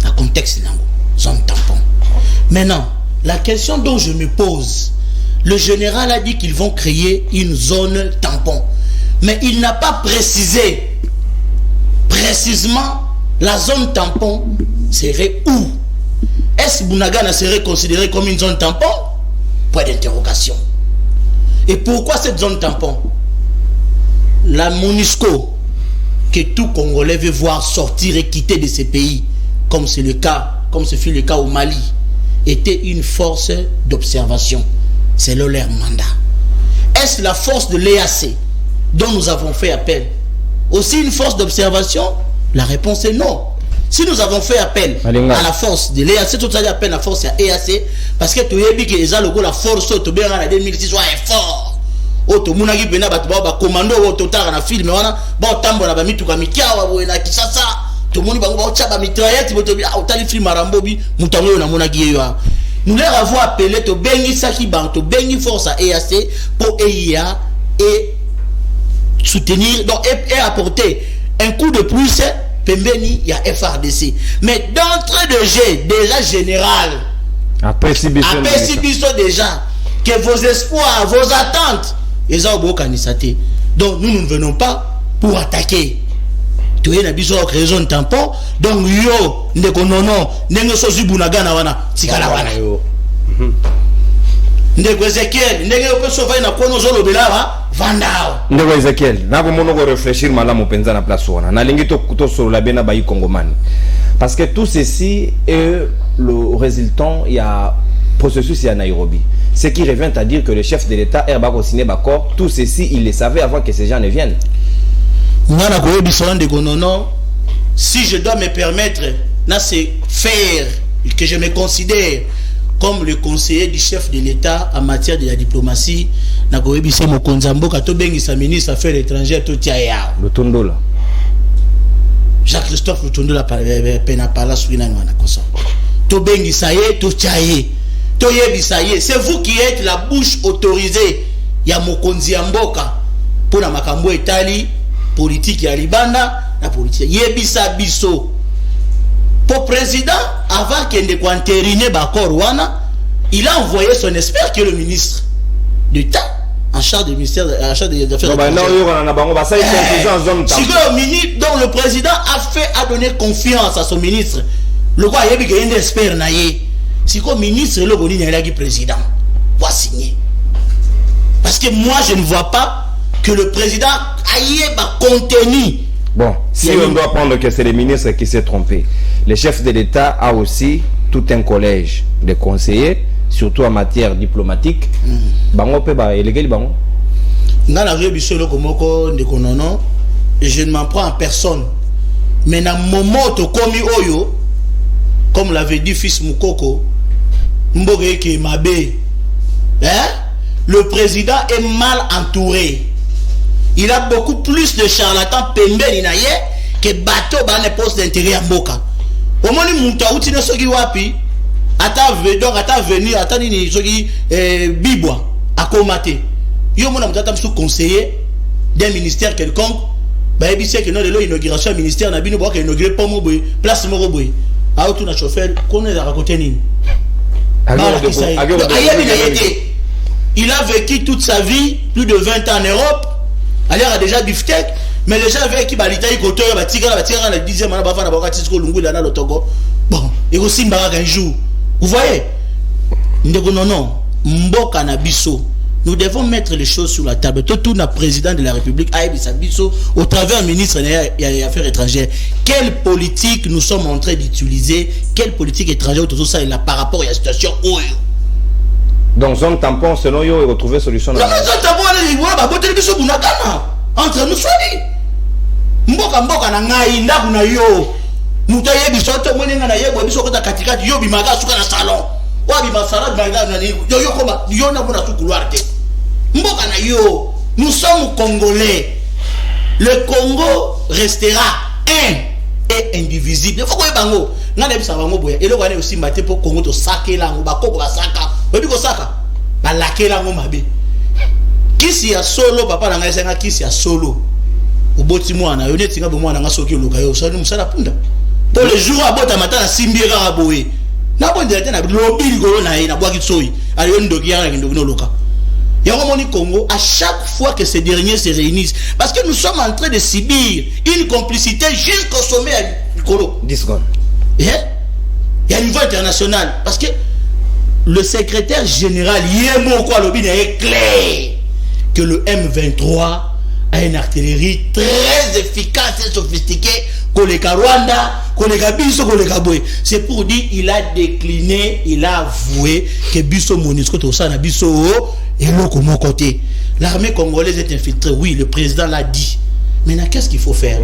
Un contexte, zone tampon. Maintenant, la question dont je me pose, le général a dit qu'ils vont créer une zone tampon. Mais il n'a pas précisé précisément la zone tampon serait où. Est-ce que Bunagana serait considéré comme une zone tampon? Point d'interrogation. Et pourquoi cette zone tampon? La MONUSCO, que tout Congolais veut voir sortir et quitter de ces pays, comme c'est le cas, comme ce fut le cas au Mali, était une force d'observation. C'est leur mandat. Est-ce la force de l'EAC dont nous avons fait appel aussi une force d'observation? La réponse est non. Si nous avons fait appel à la force de l'EAC, tout ça dit appel à la force de l'EAC, parce que tu as dit que la force de 2006 soit fort. Oto munagi bena batu ba commando oto tara na film wana ba tambo na ba mituka mikiawa bo na kisasa to moni bango ba chaba mitraillette boto bi otali film marambobi mutango na monagi yo. Nous leur avons appelé to bengi saki ban to bengi force à EAC pour EIA et soutenir donc et apporter un coup de plus pembeni il y a FRDC. Mais d'entrée de jeu déjà général après Sibiso déjà que vos espoirs, vos attentes, donc nous ne venons pas pour attaquer. Tu es une raison tampon, donc yo, Ndekonono, Nengosozu Bunagana wana, Tikala wana. Ndeko Ezekiel, Ndeko peut sauver na kono zolo belawa, Vandao. Ndeko Ezekiel, na komono ko réfléchir malamu penza na place wana. Na lingi to solo la bena bayi Congomani. Parce que tout ceci est le résultant, il y a processus à Nairobi. Ce qui revient à dire que le chef de l'État, Herbako Sinebakor, tout ceci, il les savait avant que ces gens ne viennent. Si je dois me permettre, là c'est faire que je me considère comme le conseiller du chef de l'État en matière de la diplomatie, ministre Affaires étrangères, Lutondola. Jacques-Christophe Lutondola Penapala Souinano Anakosa. Tobengi Saye, Tochaye. C'est vous qui êtes la bouche autorisée ya mokonzi ya mboka pour la makambo etali politique ya libanda la politique yebisa biso pour président avant qu'il ne entériner bakor wana il a envoyé son expert qui est le ministre d'État en charge du ministère des Affaires étrangères. Donc le président a donné confiance à son ministre. Le quoi il y a un expert naïe. Si comme ministre le Boni n'a pas président va signer. Parce que moi je ne vois pas que le président aille contenu. Bon, si on doit prendre que c'est le ministre qui s'est trompé, le chef de l'État a aussi tout un collège de conseillers surtout en matière diplomatique. Bango pe ba élégué bango. Ngana rebi solo komoko ndekonono, je ne m'en prends en personne. Mais na moment to komi oyo, comme l'avait dit fils Moukoko, Mboge ke mabe. Hein? Le président est mal entouré. Il a beaucoup plus de charlatans pembeni na ye que bateau ba ne poste d'intérêt à Mboka. Au moins ni muta uti no soki wapi, ata venir ata ni soki bibwa akomate. Yo mona mutata msu conseiller d'un ministère quelconque, ba ebise que non de l'inauguration du ministère na bino boka inaugurer pomo boy, place moko boy. A tout na chauffeur connaît la côté ni. Il a vécu toute sa vie, plus de 20 ans en Europe. Alors, il a déjà biftec, mais les gens avec qui balita y côté, la 10e année, bafana bakati lungu là le Togo. Bon, et aussi un jour. Vous voyez? Non, Mboka na biso. Nous devons mettre les choses sur la table. Tout le président de la République a biso au travers du ministre des Affaires étrangères. Quelle politique nous sommes en train d'utiliser? Quelle politique étrangère autour de ça par rapport à la situation où? Donc, zone tampon, selon yo, il retrouver solution. Non, zone tampon, entre nous, soyez. Mboka na ngai ndaku na yo. Muta yebi soto mwenenga na yebo biso kota katikati yo bimaga suka na salon. Wa bimasala bimaga na yo koma yo na bona couloir te. Mboka na yo, nous sommes congolais. Le Congo restera un et indivisible. Il faut que bango na ne bisa bango boya. Elo wane aussi mate pour Congo to sakela ngo bakoko basaka. Webi ko saka. Ba lakela ngo mabe. Kisi ya solo papa na ngai senga kisi ya solo. Uboti mwana yo netinga bo mwana ngasoki luka yo so ni musala punda. Tous les jours abota matana simbiera raboé. Na bon directeur na lobby ligolo na ye na bwa kitsoyi. Ayo ndoki ya ndoki no loka. Yango moni Congo à chaque fois que ces derniers se réunissent parce que nous sommes en train de subir une complicité jusqu'au sommet du Colo. 10 secondes. Il y a un niveau international parce que le secrétaire général Yemo quoi lobby est clair que le M23 a une artillerie très efficace et sophistiquée koleka Rwanda, koleka biso, koleka boy. C'est pour dire il a décliné, il a avoué que biso monisco to ça na biso et l'autre mon côté. L'armée congolaise est infiltrée, oui, le président l'a dit. Maintenant, qu'est-ce qu'il faut faire?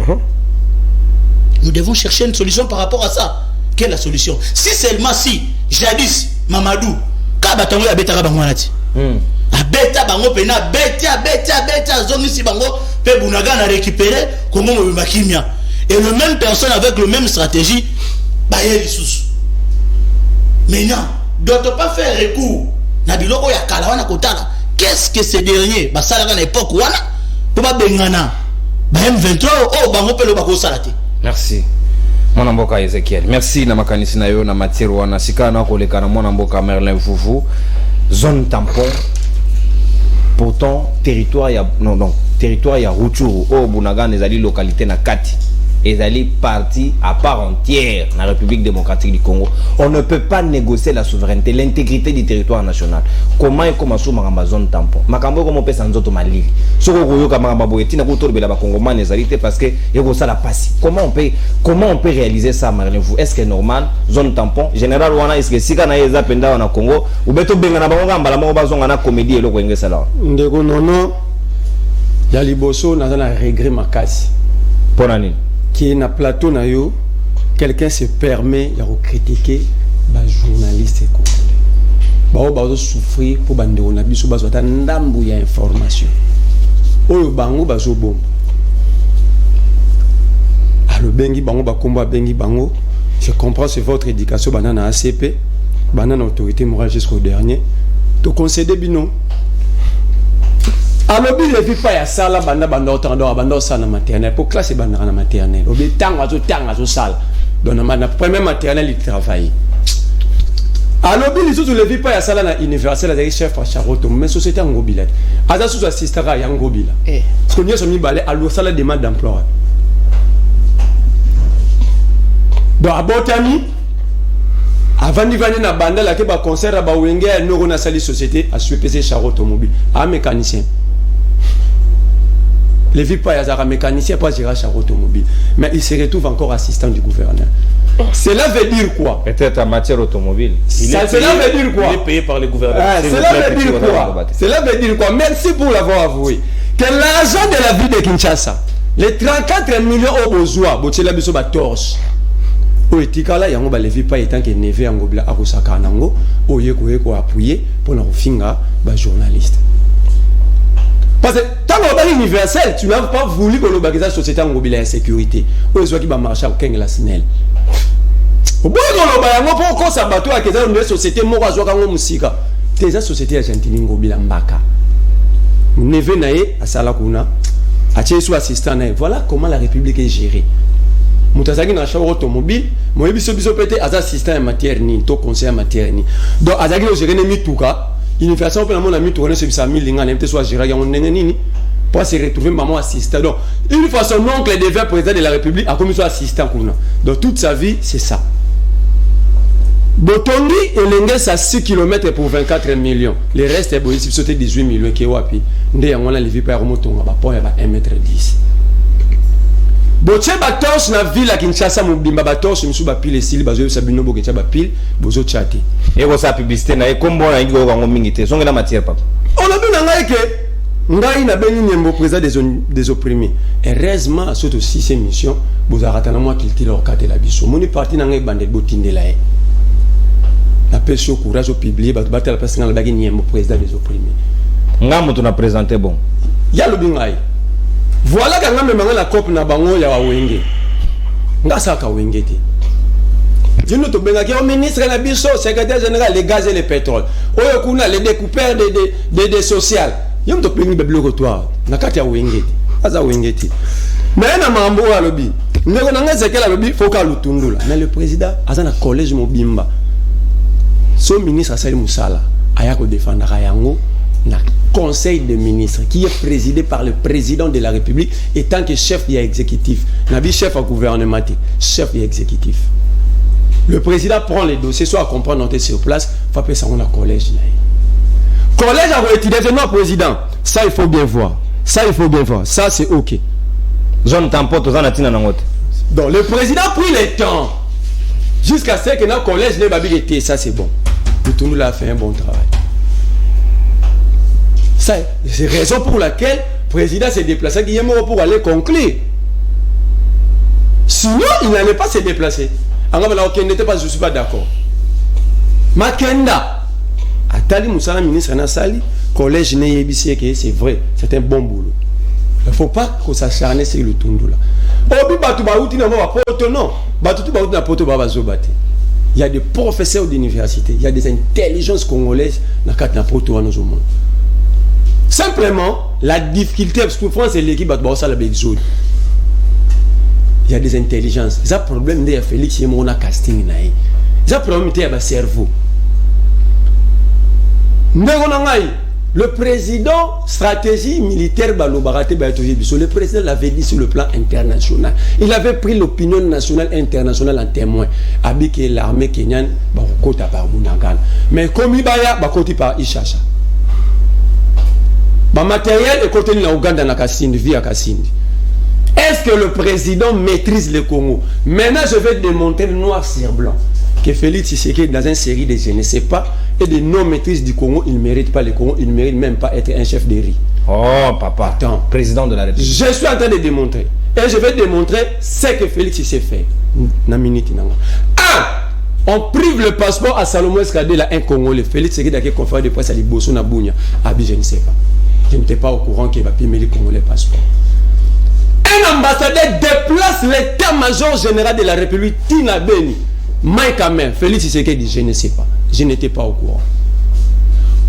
Nous devons chercher une solution par rapport à ça. Quelle est la solution? Si seulement si, jadis, Mamadou, Kabatango a bêta bangonati. Abeta bango pena, beta, zone ici bango, pe Bunaga a récupéré, comment on va kimia. Et le même personne avec le même stratégie, baye les sous. Maintenant, doit pas faire recours. Nabiloko ya kalawana kotala. Qu'est-ce que ces derniers, bah ça à l'époque wana, pour pas bengana, bah M23, oh bango pelo bako salate. Merci. Mwana mboka Ezekiel. Merci na makanisi na yo na matière wana sika na koleka na mwana mboka Merlin Foufou. Zone tampon. Pourtant territoire ya territoire ya Rutshuru au Bunaga ezali localité na kati. Ezali partie à part entière dans la République démocratique du Congo. On ne peut pas négocier la souveraineté, l'intégrité du territoire national. Comment est comme sous ma zone tampon? Makambo comme on peut s'en auto malili. Soko koyo kama maboyeti na koto bela ba Congolais ezalité parce que yego ça la passe. Comment on peut réaliser ça Marlin vous? Est-ce que normal zone tampon général wana est-ce que sika na yeza penda na Congo ou beto benga na bango ngamba la mo bazonga na comédie eloko ngesa la. Ndeko nono ya liboso na na regret makasi. Pona nini? Qui est na plateau na yo, quelqu'un se permet de critiquer les journalistes congolais. Ba souffrir pour bande na biso bazo ta ndambu ya information. Oyo bango bazo bomba. Alors bengi bango ba komba bengi bango, je comprends c'est votre éducation banana ACP, banana autorité morale jusqu'au dernier. To concéder bino. Alors, il ne vit pas à ça, banda na maternelle. Pour classer banda na maternelle. Au temps à salle. Donc, na première maternelle, il travaille. Alors, il ne vit pas à ça, na université, la chef à Charoto, mais société en gobilet. Asa sous assistant à Yangobila. Parce qu'on y a son balai, alors ça la demande d'emploi. Donc, à Botami, avant de venir à banda, la keba concert à Bawenge, nous on a sali société à SPC Charoto mobile, à mécanicien. Les vies pas à mécanicien, pas gérer automobile. Mais il se retrouve encore assistant du gouverneur. Cela veut dire quoi? Peut-être en matière automobile. Cela veut dire quoi? Il est payé par le gouvernement. Cela veut dire quoi? Cela veut dire quoi? Merci pour l'avoir avoué. Que l'argent de la ville de Kinshasa, les 34 millions au besoin, Botela biso ba torche. O etikala yango ba levi pas étant que neve yango bla akosaka nango, oye ko appuyer pour na finga ba journaliste. Parce que tant que universel, tu n'as pas voulu que la société en la sécurité. Ou soit qui va marcher au King la Snell. Au bout de l'eau, ça bateau à une société morazoka en musique. Tes sociétés argentines ngobila mbaka. Neve nae à Salakuna, à Tchesu assistant nae. Voilà comment la République est gérée. Moutazaki na chambre automobile, moi biso pété as assistant en matière ni, to conseiller en matière ni. Donc azaki no gérer mi tuka. Une façon pour mon ami tourner sur sa milinga n'aime soit gérer on nini pour se retrouver maman assistant. Donc une fois son oncle devient président de la République a commis son assistant kuna. Donc toute sa vie c'est ça. Botondi elenge sa 6 km pour 24 millions. Le reste est bon ici sauter 18 millions qui wapi. Ndé yango na levi pa remontonga ba pont ya ba 1m10. Boche batos na ville à Kinshasa mobimba batos misu ba pile sili bazo sabino bokecha ba pile bozo chati. Et vous sa publicité na ekombo na ngo ngo mingité. Songa na matière papa. On a vu na ngai que ngai na beni nyembo président des opprimés. Heureusement surtout si ces missions bozo ratana moi qu'il tire au cadre la biso. Moni parti na ngai bande botindela e. La personne courage au publier ba battre la personne na bagi nyembo président des opprimés. Ngam tu na présenter bon. Ya lo bingai. Voilà quand même la COP na bango ya wenge. Ngasa ka wenge te. Dino to benga ki o ministre na biso, secrétaire général les gaz et le pétrole. Oyo kuna les découpeurs de social. Yom to pengi be bloco toi. Na kati ya wenge te. Aza wenge te. Mais na mambo wa lobi. Ndeko na ngeze kala lobi foka lutundula. Mais le président aza na collège mobimba. Son ministre Asali Moussala aya ko défendre yango na conseil des ministres qui est présidé par le président de la République et tant que chef de l'exécutif. Nabi chef au gouvernement, chef de l'exécutif. Le président prend les dossiers, soit à comprendre, on est sur place, il faut appeler ça on a collège. Collège a utilisé non président. Ça il faut bien voir. Ça il faut bien voir. Ça c'est ok. Zone tampote aux anatina nangote. Donc le président a pris le temps jusqu'à ce que notre collège n'ait pas été. Ça c'est bon. Tout nous l'a fait un bon travail. C'est la raison pour laquelle le président s'est déplacé à Guillemot pour aller conclure. Sinon, il n'allait pas se déplacer. Alors, je ne suis pas d'accord. Makenda, Atali Moussala, ministre Nassali, collège Neyebisi, c'est vrai, c'est un bon boulot. Il ne faut pas que ça s'acharne sur le Tundula. Il y a des professeurs d'université, il y a des intelligences congolaises dans le poto à nos monde. Simplement, la difficulté, parce que France est l'équipe de zone. Il y a des intelligences. C'est un problème de Félix et mon casting. C'est un problème de cerveau. Le président, stratégie militaire, le président l'avait dit sur le plan international. Il avait pris l'opinion nationale et internationale en témoin. Avec l'armée kenyane, mais comme il y a par Ishasha. Le matériel est côté de l'Ouganda na Kassindi, via Kassindi. Est-ce que le président maîtrise le Congo? Maintenant, je vais démontrer noir sur blanc que Félix Tshisekedi, dans une série de je ne sais pas, et de non-maîtrise du Congo, il ne mérite pas le Congo, il ne mérite même pas être un chef de riz. Oh, papa. Attends. Président de la République. Je suis en train de démontrer. Et je vais démontrer ce que Félix sait faire. On prive le passeport à Salomon Escadé, là, un Congolais. Félix Tshisekedi a fait conférence de presse à Liboso na Bounia. Abi, je ne sais pas. Je n'étais pas au courant qu'il va payer les Congolais passeport. Un ambassadeur déplace l'état-major général de la République, Tina Beni. Mike Amen, Félix Tshisekedi, je ne sais pas. Je n'étais pas au courant.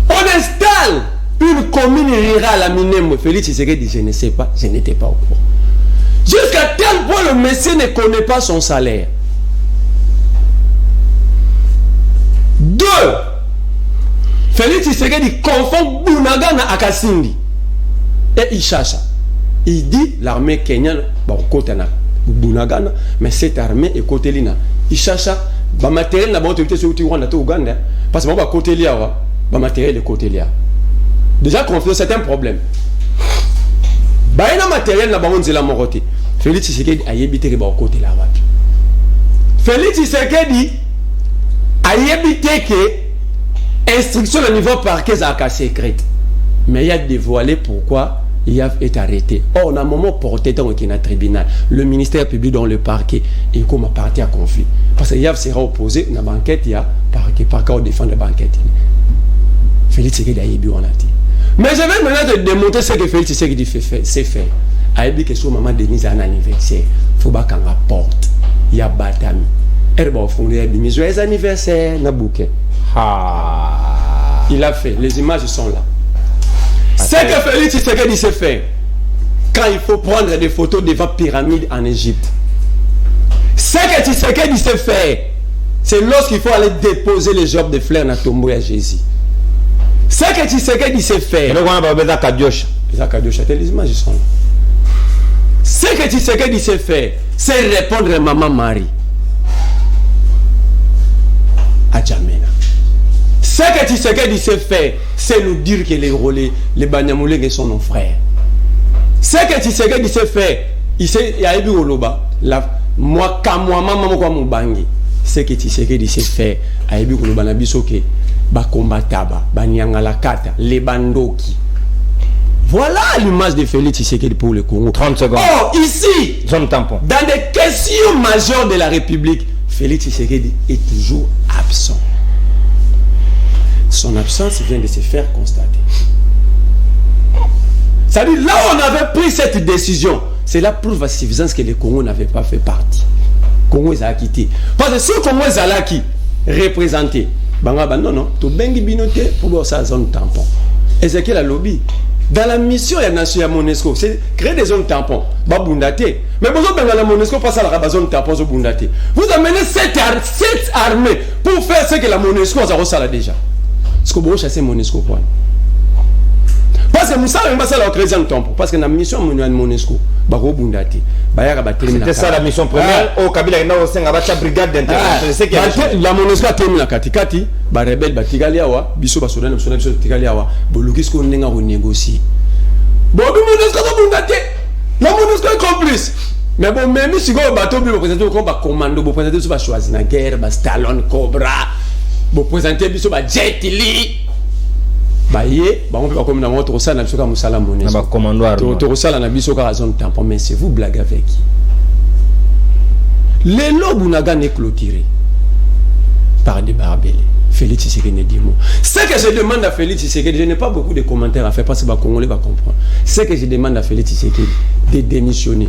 On installe une commune rurale à Minemo. Félix Tshisekedi, je ne sais pas. Je n'étais pas au courant. Jusqu'à tel point, le monsieur ne connaît pas son salaire. 2. Félix Tshisekedi confond Bunagana à Kassindi et Ishasha. Il dit l'armée kenyane, bon, côté Bunagana, mais cette armée est côté Lina. Ishasha, le matériel n'a pas été sur Ouganda, parce que bon, côté Lia, le matériel est côté Lia. Déjà, confiance, c'est un problème. Le matériel n'a pas été la moroté. Félix Tshisekedi a évité le côté là. Félix Tshisekedi a évité que instruction au niveau parquet à secrète. Mais il a dévoilé pourquoi Yav est arrêté. Or, on a un moment porté dans le tribunal, le ministère public dans le parquet, et comme parti à conflit. Parce que Yav sera opposé, dans la banquette, il y a parquet, au défendre la banquette. Félix Tshisekedi a ébu, on a dit. Mais je vais maintenant te démontrer ce que Félix Tshisekedi c'est fait. A ébu que son maman Denise a un anniversaire. Il faut pas qu'on rapporte. Il y a Batami. Elle va offrir des joyeux anniversaire, na bouquet. Il a fait. Les images sont là. C'est que Félix Tshisekedi s'est fait quand il faut prendre des photos devant pyramides en Égypte. Ce que Tshisekedi s'est fait, c'est lorsqu'il faut aller déposer les jobs de fleurs dans tombeau à Jésus. Ce que Tshisekedi s'est fait. Et donc on va besoin Kadiocha. Les images sont là. Ce que Tshisekedi s'est fait, c'est répondre à Maman Marie à Djamena. Ce que Tshisekedi s'est fait, c'est nous dire que les Banyamulenge sont nos frères. Ce que Tshisekedi s'est fait, il y a eu Oloba, moi, maman, moi, mon bangi. Ce que Tshisekedi s'est fait, il y a eu Oloba, Nabisoke, Bakombataba, Banyangalakata, les Bandoki. Voilà l'image de Félix Tshisekedi pour le Congo. 30 secondes. Or, ici, zone tampon. Dans des questions majeures de la République, Félix Tshisekedi est toujours absent. Son absence vient de se faire constater. C'est-à-dire, là où on avait pris cette décision, c'est la preuve à suffisance que le Congo n'avait pas fait partie. Le Congo a quitté. Parce que si le Congo est qui représenté, non, tu bengi binoté pour sa zone tampon. Et c'est quel lobby? Dans la mission, il y a nation Monesco, c'est créer des zones tampons. Babundate. Mais vous avez la Monesco passe à la zone tampon au Bundate. Vous amenez cette armée pour faire ce que la Monesco a reçu déjà. Ce que vous chassez Monesco point. Parce que Moussa n'a pas ça la création de tampon. Parce que la mission Monesco, Baro Bundate. C'était ça la mission première. Au Kabila, il y a aussi une brigade d'intervention. La Monesco a terminé la Katikati. Ba rebelle ba tigaliawa biso ba soda na biso na biso tigaliawa boluki ko ndenga ko négocier bobu Monesco ko bundate la Monesco est complice mais bon même si go bateau bi représenter ko ba commando bo présenter biso ba choisi na guerre ba Stallone Cobra bo présenter biso ba Jet Li ba ye ba on peut pas comme na moto ça na biso ka musala Monesco ba commando arme to sala na biso ka zone tampon mais c'est vous blague avec les lobes naga ne clôturé par des barbelés. Félix Tshisekedi dit mot. Ce que je demande à Félix Tshisekedi, je n'ai pas beaucoup de commentaires à faire parce que les Congolais vont comprendre. Ce que je demande à Félix Tshisekedi, de démissionner.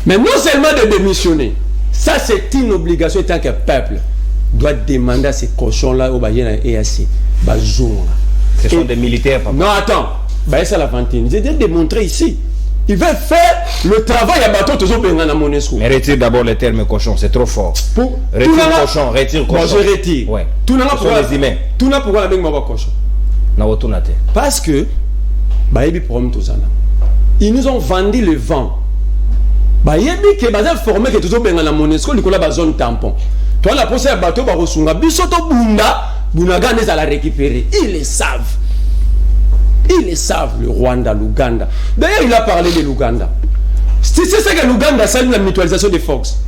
Mais non seulement de démissionner, ça c'est une obligation tant que peuple doit demander à ces cochons-là au Bayern et à ces bazons. Ce sont des militaires, papa. Non, attends. Bah, c'est la vingtaine. J'ai déjà démontré ici. Il va faire le travail à bateau toujours bien à Monesco. Mais retire d'abord le terme cochon, c'est trop fort. Retire cochon, retire cochon. Bon, je retire. Ouais. Tout le monde pourquoi les humains. Tout le monde pourquoi la bête m'a cochon. Parce que bah il y a problème tout ça là. Ils nous ont vendu le vent. Bah il y a que bah formé que toujours bien à Monesco, il y a la zone tampon. Toi la procès à bateau bah resunga bisoto bunda, bunaga ne à la récupérer. Ils le savent. Ils le savent, le Rwanda, l'Ouganda. D'ailleurs, il a parlé de l'Ouganda. C'est ce que l'Ouganda, c'est la mutualisation des forces.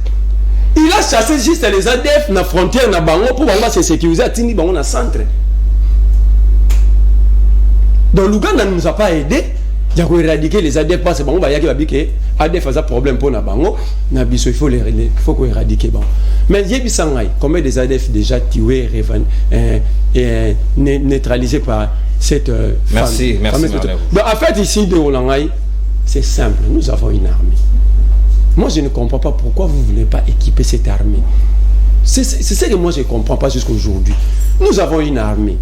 Il a chassé juste les ADF dans la frontière, dans Bango, pour se sécuriser à Tini, dans le centre. Donc l'Ouganda ne nous a pas aidés. Il y a éradiquer les ADF parce que il y a des ADF a un problème pour Nabango. Il faut qu'on éradique. Mais il y a combien des ADF déjà tués et neutralisés par cette merci, femme. Merci. Donc, en fait, ici, de Hollande, c'est simple. Nous avons une armée. Moi, je ne comprends pas pourquoi vous ne voulez pas équiper cette armée. C'est ce que moi, je ne comprends pas jusqu'à aujourd'hui. Nous avons une armée.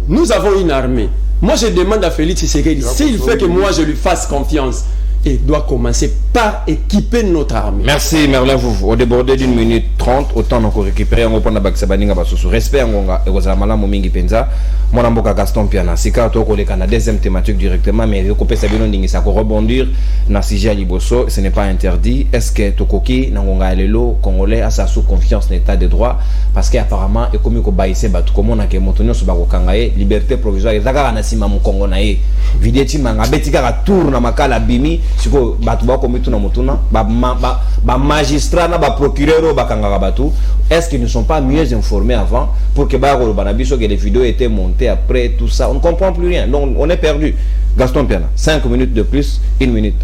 Nous avons une armée. Moi, je demande à Félix Tshisekedi, s'il fait que moi, je lui fasse confiance, il doit commencer par équiper notre armée. Merci Merlin vous. Au débordé d'une minute 30, autant nous récupérer on prend Baksabaninga basoso. Respect ngonga et ozamala momingi penza. Mon amboka Gaston Piana. Sika to ko le kana deuxième thématique directement mais recoper ça bino ndingi ça ko rebondir na sujet liboso, ce n'est pas interdit. Est-ce que tokoki na ngonga lelo congolais a sa sous confiance en état de droit parce qu'apparemment et comme ko baïse batu comme na ke motonyo so bako kangaye liberté provisoire ezaka na sima mu Congo na ye. Videti manga betika ka tour na makala bimi siko batu ba komitu na mutuna ba magistrat na ba procureur ba kangaka batu, est-ce qu'ils ne sont pas mieux informés avant pour que ba ko banabiso que les vidéos étaient montées après tout ça, on ne comprend plus rien, donc on est perdu. Gaston Piana, 5 minutes de plus, 1 minute.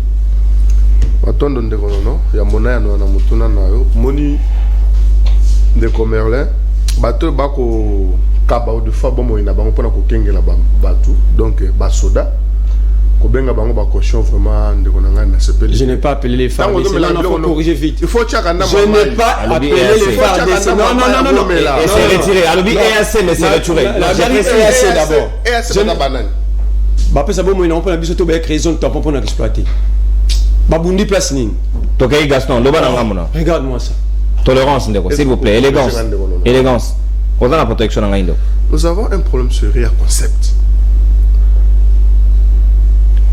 Attends de non, ya mona ya na mutuna na yo moni de Merlin bateau bako kaba de fa bon moina bango pona ko kengela batu, donc ba soda ko benga bango ba caution vraiment de konanga na CPL. Je n'ai pas appelé les phares, mais il faut corriger vite. Il faut checker na je n'ai pas appelé les phares. Non. Et c'est retiré. Alobi EAC mais c'est retiré. La vérité EAC d'abord. EAC c'est la banane. Ba pesa bon moina on peut na biso to ba raison de tampon pour exploiter. Babundi place nini. Tokei Gaston, loba na ngamona. Regarde-moi ça. Tolérance ndeko, s'il vous plaît, élégance. Élégance. On a la protection en Indo. Nous avons un problème sérieux à concept.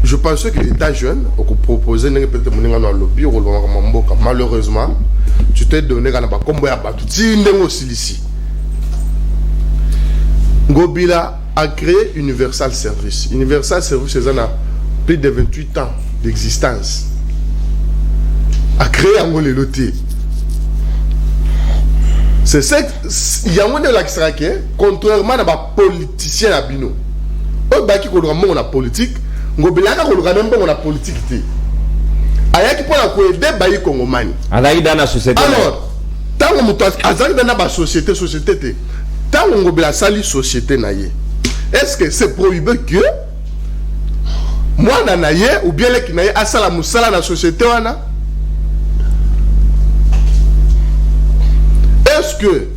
Je pense que l'État jeune, on peut proposer peut-être mon lobby ou malheureusement, tu t'es donné un combo à battre. Tu n'es aussi ici. Ngobila a créé Universal Service. Universal Service, c'est plus de 28 ans d'existence. A créé un loté. C'est ça qu'il y a un de contrairement à ma politicien à Bino. Au baki ko mo na politique, ngobila ka ko même pas na politique té. Aya ki pona ko aider bayi Kongomani. Alaï dans la société. Alors, tant muto azali dans la société té. Tant ngobila sali société na ye. Est-ce que c'est prohibé que moi na ye ou bien les ki na ye asala musala na société wana? Est-ce que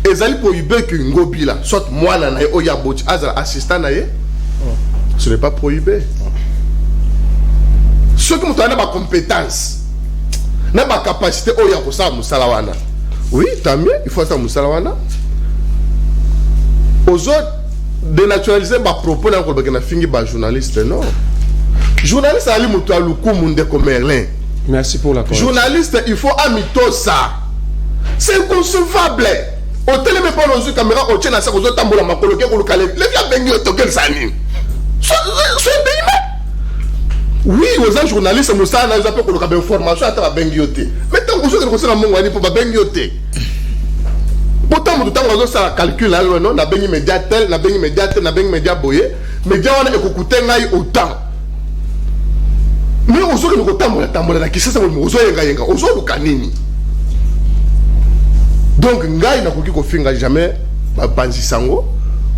ezali prohibé que ngobila soit moi na ye oya boti azala assistant na ye? Ce n'est pas prohibé. Ceux qui ont des compétences, des capacités, oya kosa musalawana. Oui, tant mieux, il faut ça musalawana. Aux autres dénaturaliser ba propos na ko bakena fingi ba journaliste non. Journaliste ali mutu aluku munde ko Merlin. Merci pour la correction. Journaliste, il faut amito ça. C'est inconcevable. Au télé mais pas dans une caméra au tient à ça aux autres tambola makoloke ko lukale. Le via bengi otokel sani. Oui, aux journalistes, nous savons que nous avons des informations à bengi yote. Mais tant que vous avez conseillé à mon wani pour bengi yote. Pourtant, nous avons ça calcul là, non, na bengi média tel, na bengi média tel, na bengi média boye. Média on a écouté ngai autant. Mais aujourd'hui nous avons tambola na kisa ça nous yenga aujourd'hui kanini. Donc ngai na koki ko finga jamais ba panzi sango.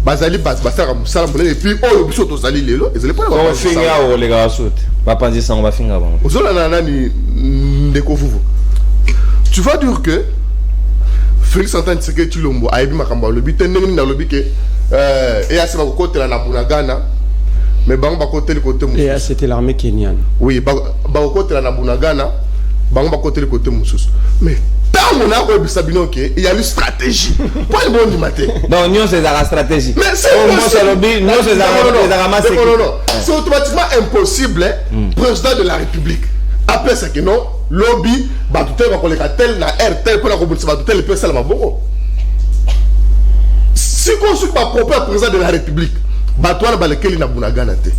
Bazali basara musala et puis oh biso to zali lelo ezali pas on finga o les gars saute pas panzi sango ba finga ba. Ozola na ni ndeko fufu. Tu vas dire que Félix Antoine Tshisekedi Tshilombo a ebi makamba lobi tenengi na lobi ke et à ce côté là na Bunagana mais bango ba côté le côté mususu. Et c'était l'armée kenyane. Oui, ba côté là na Bunagana bango ba côté le côté mususu. Mais on a il y a une stratégie. Pas une bonne du matin. Non, non, c'est la stratégie. Mais c'est c'est automatiquement impossible. Président de la République. Après ça que non, lobby, batouté va coller tel na RTL pour la communauté batouté le peut ça la boko. Si consulte ma propre président de la République, batouana ba lequel na Bunagana té.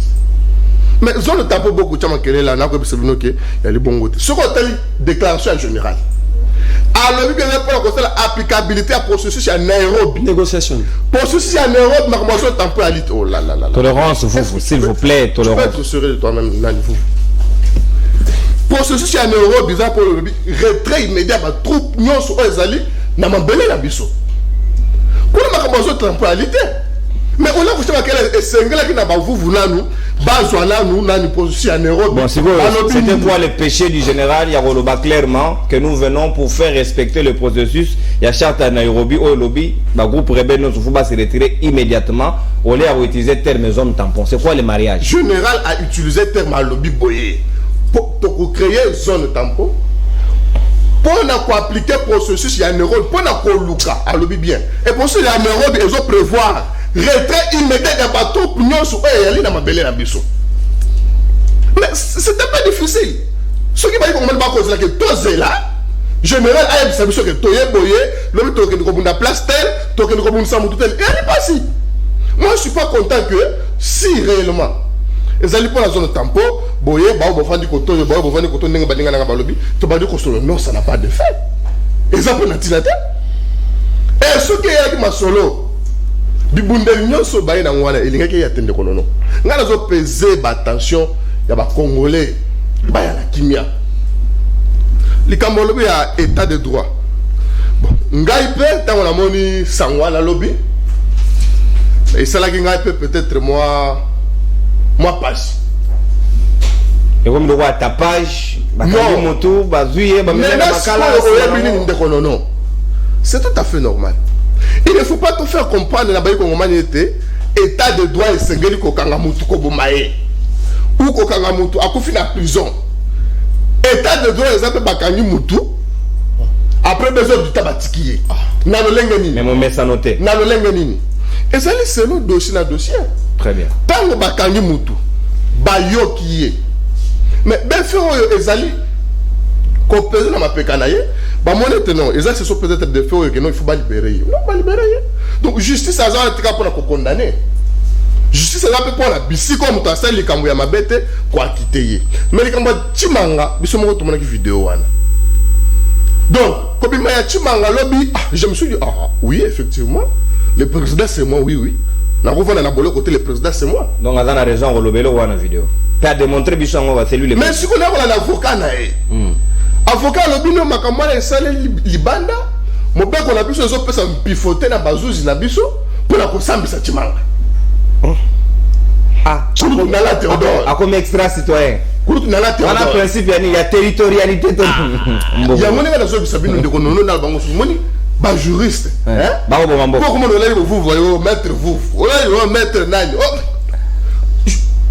Mais ils ont le tapo beaucoup de gens qui là na ko bisebino ke ya li bongo té. Ce qu'on telle déclaration en général. Alors, bien pour l'applicabilité à processus à Nairobi. Négociation. Processus à Nairobi, ma commence temporalité. Oh là là là. Tolérance, vous, s'il vous plaît, tolérance. Tu peux être sérieux de toi-même, Nani, vous. Processus à Nairobi, bizarre pour le retrait immédiat, ma troupe, nous sommes aux alliés, n'a pas belé la biso. Pour ma commence temporalité. Mais on a vu que c'est un gars qui n'a pas vous, nous. Bon, c'était quoi le péché du général Yaroloba clairement que nous venons pour faire respecter le processus. Il y a charte à Nairobi au lobby, le groupe rebelle nous faut se retirer immédiatement. On a utilisé le terme zone tampon. C'est quoi le mariage? Général a utilisé le terme lobby boyé pour créer zone tampon. Pour appliquer le processus, il y a un euro. Pour luka à lobby bien. Et pour ça, il y a un euro, ils ont prévoir. Retrait immédiat des bateaux pour nous sur eux et dans ma belle ambition. Mais c'était pas difficile. Ce qui m'a dit qu'on m'a dit là que toi es là, général a dit que toi es boyé, l'homme toi que nous avons la place telle, toi que nous avons ça tout tel. Et elle est pas si. Moi je suis pas content que si réellement ezali pour la zone tampo boye ba bofandi koto ba bofandi koto ndenge baninga na balobi to bandi ko solo non ça n'a pas de fait exemple na tinata et ce qui est ma solo bibundeli nyonso baye na ngwana elingaki ya tende konono ngana zo peser ba attention ya ba congolais ba ya la kimia likambo lobi ya état de droit bon ngai pe tango na moni sangwana lobi et ça là qui ngai pe peut-être moi passe et comme le roi tapage bakali moto bazuye ba mena makala non c'est tout à fait normal. Il ne faut pas te faire comprendre na bayi kongomani était état de droit et sengeli ko kanga mutu ko bomaye ou ko kanga mutu akufi na prison état de droit exemple bakangi mutu après besoin du tabatiki na lolenge nini mais mon messa noté na lolenge nini et ça c'est le dossier na dossier très bien tango bakangi mutu bayoki ye mais ben fait ezali ko peser na mapeka na ye ba monete non et ça ce sont peut-être des faits que non il faut pas libérer non pas libérer donc justice a za tika pour condamner justice a za pour la bisi comme to asali kambo ya mabete ko akite ye mais likambo chimanga biso moko to mona ki vidéo wana donc ko bima ya chimanga lobby je me suis dit oui effectivement le président c'est moi oui na revona na bolo côté le président c'est moi donc azana raison ko lobelo wana vidéo pas démontrer biso ngo va celui le mais si ko na la avocat na avocat lobino makamala esale libanda mobeko na biso zo pesa pifoter na bazuzi na biso pour la kosambisa chimanga tout na la Théodore comme extra citoyen tout na la Théodore on a principe il y a territorialité il y a moni na zo bisabino de konono na bango moni ba juriste hein ba ko mambo ko mo lolali vous voyez maître vous olali maître nani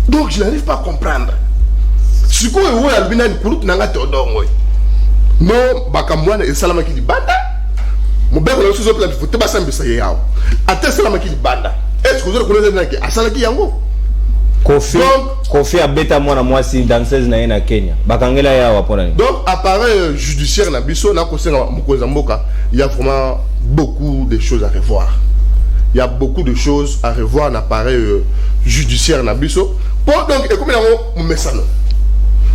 donc je n'arrive pas à comprendre siko ewo ya bina ni kulut na la Théodore ngoy non bakamwana esalama ki libanda mobeko na sozo pla fote basambisa ye yawo ate salama ki libanda est-ce que vous reconnaissez naki asala ki yango Kofi abeta mwana mwasi danseuse na ye na Kenya bakangela yawo pona ni donc appareil judiciaire na biso na kosenga mukonza mboka il y a vraiment beaucoup de choses à revoir il y a beaucoup de choses à revoir na appareil judiciaire na biso pour donc et comme yango mesano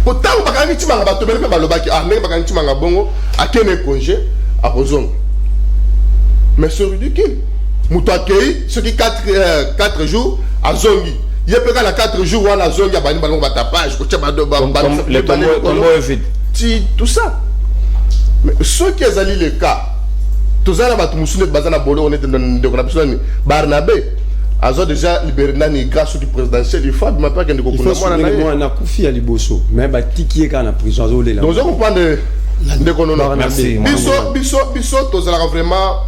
autant bakangi timanga bato bele balobaki ndenge bakangi timanga bongo akene congé à kozonga mais c'est ridicule muto akei ce qui 4 jours à zongi yepeka na 4 jours wana zongi abani balongo batapage ko tchaba do ba le tombo est vide ti tout ça mais ce qui est allé le cas tous ala batu musune bazana bolo on est de na personne Barnabé azo déjà libéré nani grâce au présidentiel il faut ma pas que ndiko kuna mwana na kufi ya liboso mais ba tikié ka na prison azo lela donc on comprend de konono merci biso tous ala vraiment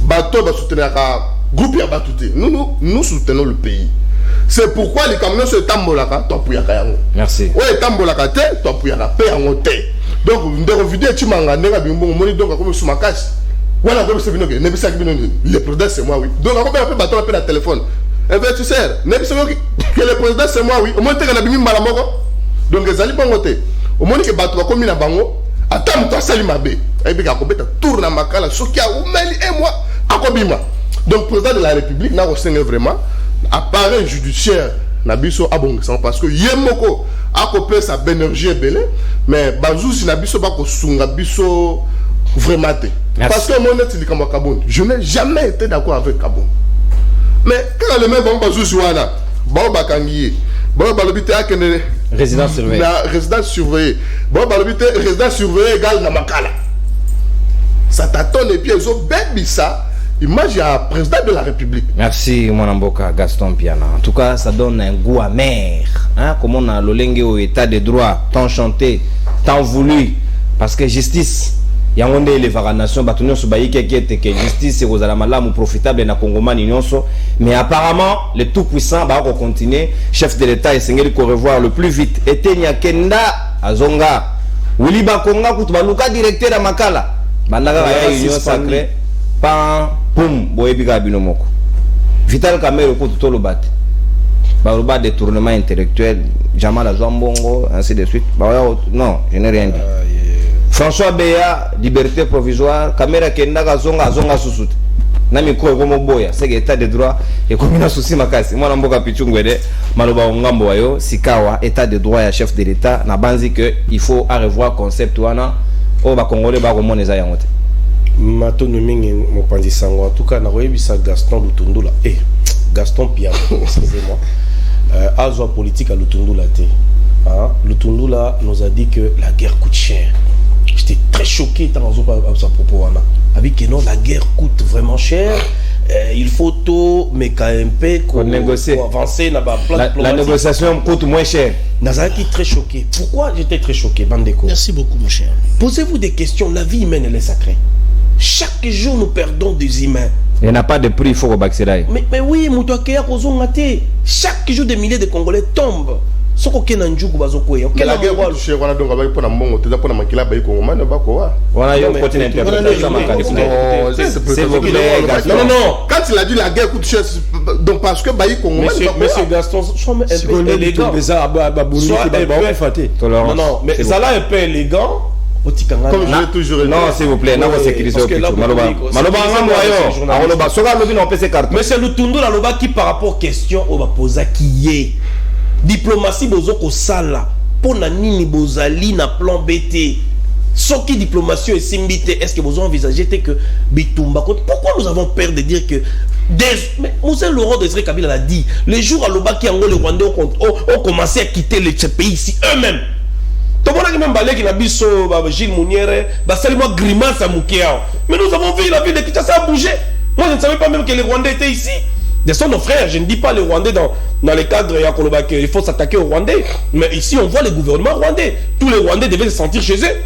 bato ba soutenir ka groupe ya batuté nous soutenons le pays c'est pourquoi les camions se tambolaka to puyaka yango merci ouais tambolaka te to puyaka pe yango te donc ndeko vidéo chimanga ndeka bimbo moni donc comme sumakasi voilà comme c'est venu que nebisa ki bino le président c'est moi oui donc on peut appeler bateau appelle à téléphone investisseur nebisa que le président c'est moi oui au moins te na bimi mbala moko donc ezali bongo te au moins que bateau ba komi na bango ata muto asali mabe et puis akobeta tour na makala soki a umeli et moi akobima donc président de la république na kosenga vraiment appareil judiciaire na biso abongisa parce que yemoko akopesa énergie belé mais bazusi na biso ba ko sunga biso vraiment. Parce que mon net comme Kaboun, je n'ai jamais été d'accord avec Kaboun. Mais quand le même bon bazouana, bon bakangi, bon balobité a qu'une résidence surveillée. La résidence surveillée. Bon balobité résidence surveillée égale namakala. Ça tâtonne et puis ils ont baby ça. Imagine un président de la République. Merci mon Mboka Gaston Piana. En tout cas, ça donne un goût amer. Hein? Comme on a l'olenge au état de droit, tant chanté, tant voulu, parce que justice. Yangonde les varanation batunyo subayi que justice c'est aux alamala profitable na Congomani nyonso mais apparemment le tout puissant va continuer chef de l'état et sengeli ko revoir le plus vite etenya kenda azonga Willy Bakonga kutubaluka directeur ya makala bandaka ya union sacrée pa pum boyebika binomoko Vital Kamerhe ko tutolo bat ba détournement intellectuel Jamal Azambongo ainsi de suite non je n'ai rien dit. François Beya, liberté provisoire, caméra Kenda Zonga Susut. na micro comme boya c'est que état de droit et comme na souci makasi moi na mboka pichungwede maloba ngambo wayo sikawa état de droit ya chef de l'état na banzi que il faut à revoir concept wana o ba congolais ba ko moneza yango te matono mingi mopanzi sango en tout cas na koyebisa Gaston Lutundula Gaston Piano excusez-moi azwa politique à Lutundula te Lutundula nous a dit que la guerre coûte cher. J'étais très choqué dans sa propos. Avec que non, la guerre coûte vraiment cher. Il faut tout, mais quand même, pour avancer dans la négociation coûte moins cher. Nazaki très choqué. Pourquoi j'étais très choqué, Bandeko? Merci beaucoup, mon cher. Posez-vous des questions. La vie humaine, elle est sacrée. Chaque jour, nous perdons des humains. Il n'y a pas de prix, il faut rebaxer. Mais oui, chaque jour, des milliers de Congolais tombent. Soko na njugu bazokoya la guerre coûte cher wana donc ba pona mbongo teza pona makila ba iko ngoma na ba ko wa wana yo continue interprétation c'est vous plaît Gaston non quand il a dit la guerre coûte cher donc parce que ba iko ngoma monsieur Gaston soit élégant non mais ça là est pas élégant comme je l'ai toujours dit. Non, s'il vous plaît, non, sécuriser au pitou. Maloba ngambo ayo, aloba soka lobi na pese carte. Mais c'est le Tundu la loba qui par rapport question on va poser qui est diplomatie bozoko sala pona nini bozali na plan BT. Soki diplomatie et simbité, est-ce que vous envisagez que Bitumba pourquoi nous avons peur de dire que mais Moussa Laurent Désiré Kabila l'a dit, les jours à Loba qui les Rwandais ont commencé à quitter ce pays ici eux-mêmes. Tout le monde a même balé qui n'a biso Gilles Mouniere, moi grimace à Moukéa. Mais nous avons vu la ville de Kinshasa a bougé. Moi je ne savais pas même que les Rwandais étaient ici. Ce sont nos frères, je ne dis pas les Rwandais dans les cadres il faut s'attaquer aux Rwandais. Mais ici on voit les gouvernements rwandais. Tous les Rwandais devaient se sentir chez eux.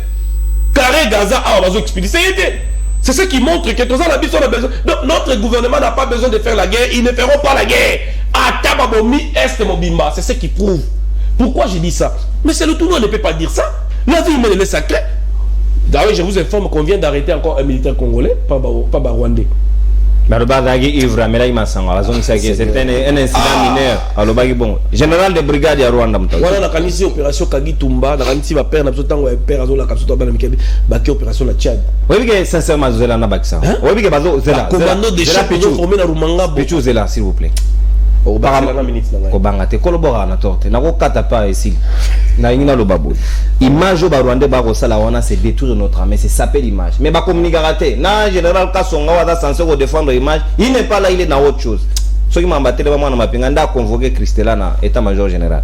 Carré Gaza a expédié. C'est ce qui montre que tout ça a besoin. Donc notre gouvernement n'a pas besoin de faire la guerre. Ils ne feront pas la guerre. Atababomi Est Mobimba. C'est ce qui prouve. Pourquoi j'ai dit ça? Mais c'est le tout, on ne peut pas dire ça. La vie humaine, elle est sacrée. D'ailleurs, je vous informe qu'on vient d'arrêter encore un militaire congolais, pas rwandais. Mais le bagage ivre, mais là il m'a semblé. C'est un incident mineur. Alors bon, général de brigade à Rwanda. Voilà la canisi opération Kagitumba, la canisi va perdre absolument père azo la capsule dans le Baki opération la Tchad. Oui que sincèrement Zela na baksa. Oui que bazo Zela. Commando des chefs formés na Rumanga. Pichu Zela s'il vous plaît. Kobanga te kolobora na torte na kokata pa ici na ingina lo babu image ba Rwanda ba kosala wana c'est détruire notre armée, c'est saper l'image mais ba communiquer raté na général Kasonga wa censé défendre l'image, il n'est pas là, il est dans autre chose. Ce qui m'a battu ba mwana mapinga nda convoquer Christela na état major général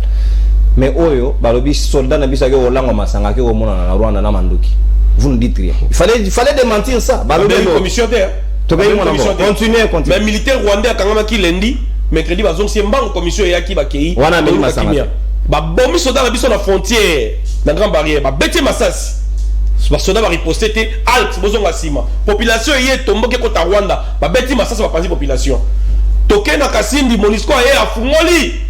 mais oyo ba lobi soldat na bisa ko lango masanga ko mona na Rwanda na manduki. Vous nous dites rien, il fallait démentir ça ba lobi commissionnaire to ba continuer. Mais militaire rwandais akangama ki lundi mercredi bazong si mbango commission yaki bakei wana meli masanga ba bomi soda na biso na frontière na grande barrière ba beti masasi ba soda ba riposter te alt bozonga sima population yé tomboke ko ta Rwanda ba beti masasi ba panzi population toke na Kasindi Monisco yé afungoli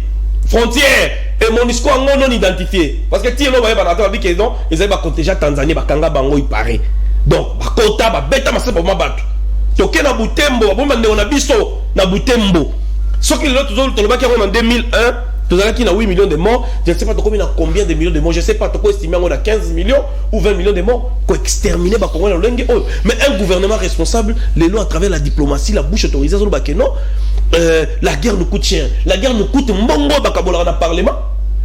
frontière et Monisco ngo non identifié parce que tielo ba ba na ta biki non ils avaient ba contingent Tanzanie ba kanga bango il paraît donc ba kota ba beta masasi ba mabatu toke na Butembo ba bomba ndeko na biso na Butembo. Ce qui est là, en 2001, tout à l'heure, 8 millions de morts. Je ne sais pas combien de millions de morts. Je ne sais pas pourquoi estimer qu'on a 15 millions ou 20 millions de morts. Qu'on exterminer mais un gouvernement responsable, les lois à travers la diplomatie, la bouche autorisée, la guerre nous coûte cher. La guerre nous coûte mbongo dans le parlement.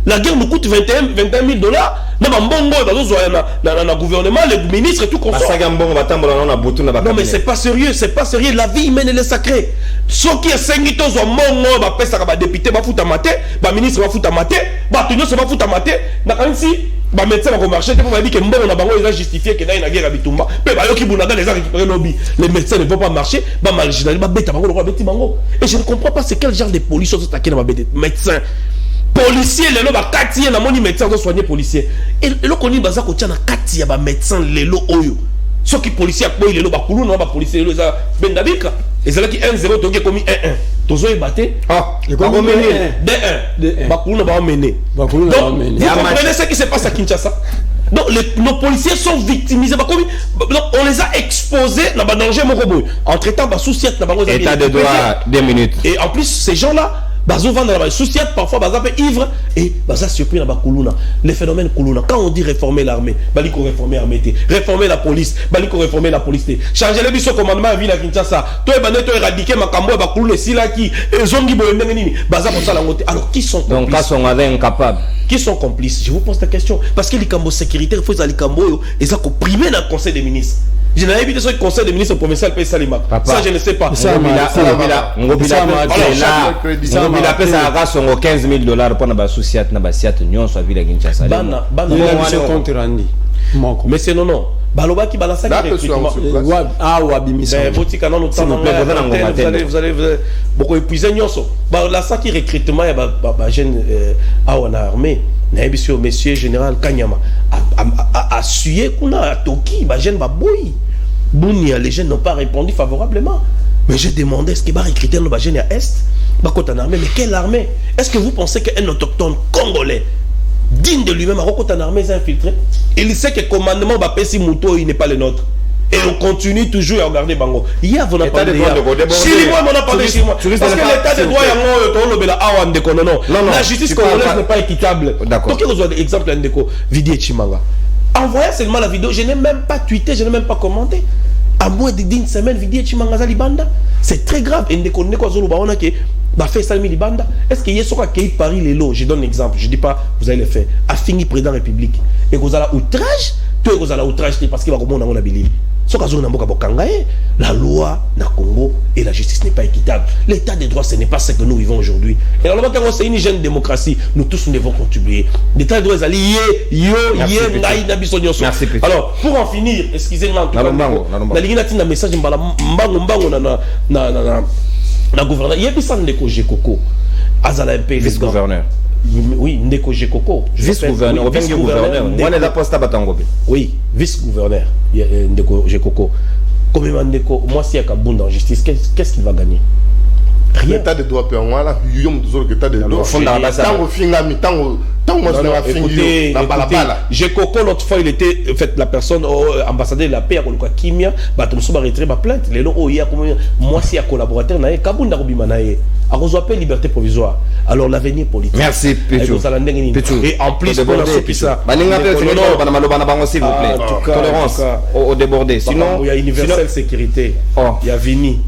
La guerre nous coûte 21 000 $. Dans le gouvernement, les ministres et tout comme ça. Non mais c'est pas sérieux, c'est pas sérieux. La vie humaine elle est sacrée. Ce qui est 5 ans, mongo, ba pesa ba député, ba futa maté, ba ministre ba futa maté, ba tenio se ba futa maté. Na kansi, ba médecin ba marché, te ba dit que mbongo na bango ils ont justifié que dans la guerre à Bitumba. Mais ba yoki bunaga les a récupéré lobby. Les médecins ne vont pas marcher, ba marginal, ba beta bango, ba beti bango. Et je ne comprends pas c'est quel genre de police sont attaqués dans ba médecin. Policier lelo ba kati na moni médecin doit soigner policier et le koni baza ko tia na kati ya ba médecin lelo oyo soki policier akboyi lelo ba kulu na ba policier lelo za bendabika ezala ki 1-0 toke komi 1-1 tozo ebaté le Congo mené D1 ba kulu na ba mené donc vous comprenez ce qui se passe à Kinshasa. Donc nos policiers sont victimisés donc on les a exposés dans ba danger moko boy en traitant ba souci na bango état de droit 2 minutes et en plus ces gens là bazo vendre la souciat parfois baza peu ivre et baza surpris na ba kuluna les phénomènes kuluna quand on dit réformer l'armée bali ko réformer l'armée réformer la police bali ko réformer la police changer le biso commandement à ville à Kinshasa to e bande to éradiquer makambo ba kuluna silaki ezongi boye ndenge nini baza ko sala ngote alors qui sont donc là sont incapables qui sont complices je vous pose la question parce que les cambos sécuritaires faut les cambos ils ont primé dans le conseil des ministres. Je n'avais pas dit ce conseil des ministres provincial paye Salima. Ça, je ne sais pas. Ngobila paie sa race sur $15,000 pour na associat na basiat nyon soit ville à Kinshasa. Mais c'est non. Balobaki balasa qui recrutement. Vous allez beaucoup épuiser nyoso. Balasa qui recrutement ya ba jeune en armée. Naibisio monsieur général Kanyama a sué kuna Toki ba jeune ba boy. Bounia les jeunes n'ont pas répondu favorablement. Mais j'ai demandé est-ce que ba recruter le ba jeune à est ba côté en armée mais quelle armée? Est-ce que vous pensez qu'un autochtone congolais digne de lui-même, à en armée est infiltré. Il sait que le commandement va passer Mouto, il n'est pas le nôtre. Et on continue toujours à regarder Bango. Hier, vous n'avez pas de droit. Si moi, on a parlé chez moi. Parce que l'état de droit, la justice congolaise n'est pas équitable. D'accord. Donc, vous avez exemple Ndeko, Vidi Chimanga. Envoyez seulement la vidéo, je n'ai même pas tweeté, je n'ai même pas commenté. À moins d'une semaine, Vidi Chimanga Zalibanda. C'est très grave. Ndeko Ndeko Zoluba, on a que. Fait Salmi Libanda. Est-ce qu'il y a ce qui Paris les lots? Je donne l'exemple. Je ne dis pas, vous allez le faire. A fini président de la République. Et vous avez outrage. Tout vous avez outrage parce qu'il va remonter dans la Bili. La loi na Congo et la justice n'est pas équitable. L'état des droits, ce n'est pas ce que nous vivons aujourd'hui. Et alors, quand c'est une jeune démocratie, nous tous nous devons contribuer. L'état des droits est lié. Merci. Alors, pour en finir, excusez-moi, un message na gouverneur, il y a des gens Ndeko Jekoko, Azala MP, vice-gouverneur. Oui, Ndeko Jekoko. Vice-gouverneur, vice-gouverneur. Oui, vice-gouverneur, Ndeko Jekoko. Comme Ndeko, moi si il y a Kabunda en justice, qu'est-ce qu'il va gagner? Rien. L'état de droit, voilà, l'état de droit. Écoutez, Jekoko, l'autre fois, il était fait la personne ambassadeur de la paix à Kimia, Batomso va retirer ma plainte. Les lots, il y a combien? Moi, si il y a collaborateur, Kabunda Rubimanaye, à reçoiter liberté provisoire. Alors l'avenir politique. Merci, Pétou. Et en plus, pour la ça. S'il vous plaît. Tolérance au débordé. Sinon, il y a universelle sécurité. Il y a Vini.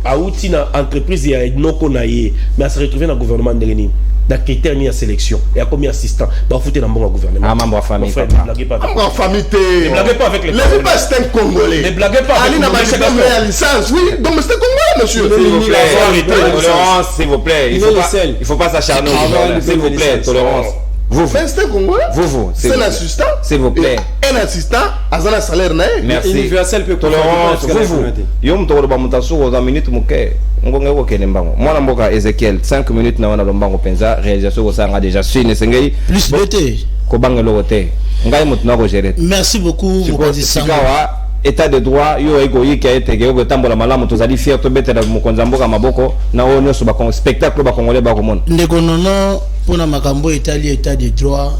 À Outina, entreprise, il y a Noko Naye. Mais à se retrouver dans le gouvernement de Lénine. Dans critère mis à sélection et à combien assistant bah foutre dans bon gouvernement ah membre famille ne blaguez pas en famille ne blaguez pas avec les pas c'est un Congolais ne blaguez pas avec la licence oui donc c'est un Congolais monsieur tolérance s'il vous plaît il faut pas s'acharner s'il vous plaît tolérance vous c'est un Congolais c'est un assistant s'il vous plaît un assistant à un salaire merci universel peut tolérance vous yom to ba mutasu aux minutes muke ngongo kene mbango mwana mboka Ezekiel 5 minutes na wana lombango penza réalisation ko sanga déjà sine sengei plus beauté ko bangelo wote ngai mutu na ko gérer merci beaucoup mokonzi sanga état de droit yo ego yiki a été ko tambola malamu tozali fier to betela mokonzi mboka maboko na onyo so ba spectacle ba congolais ba komona ndeko nono pona makambo état de droit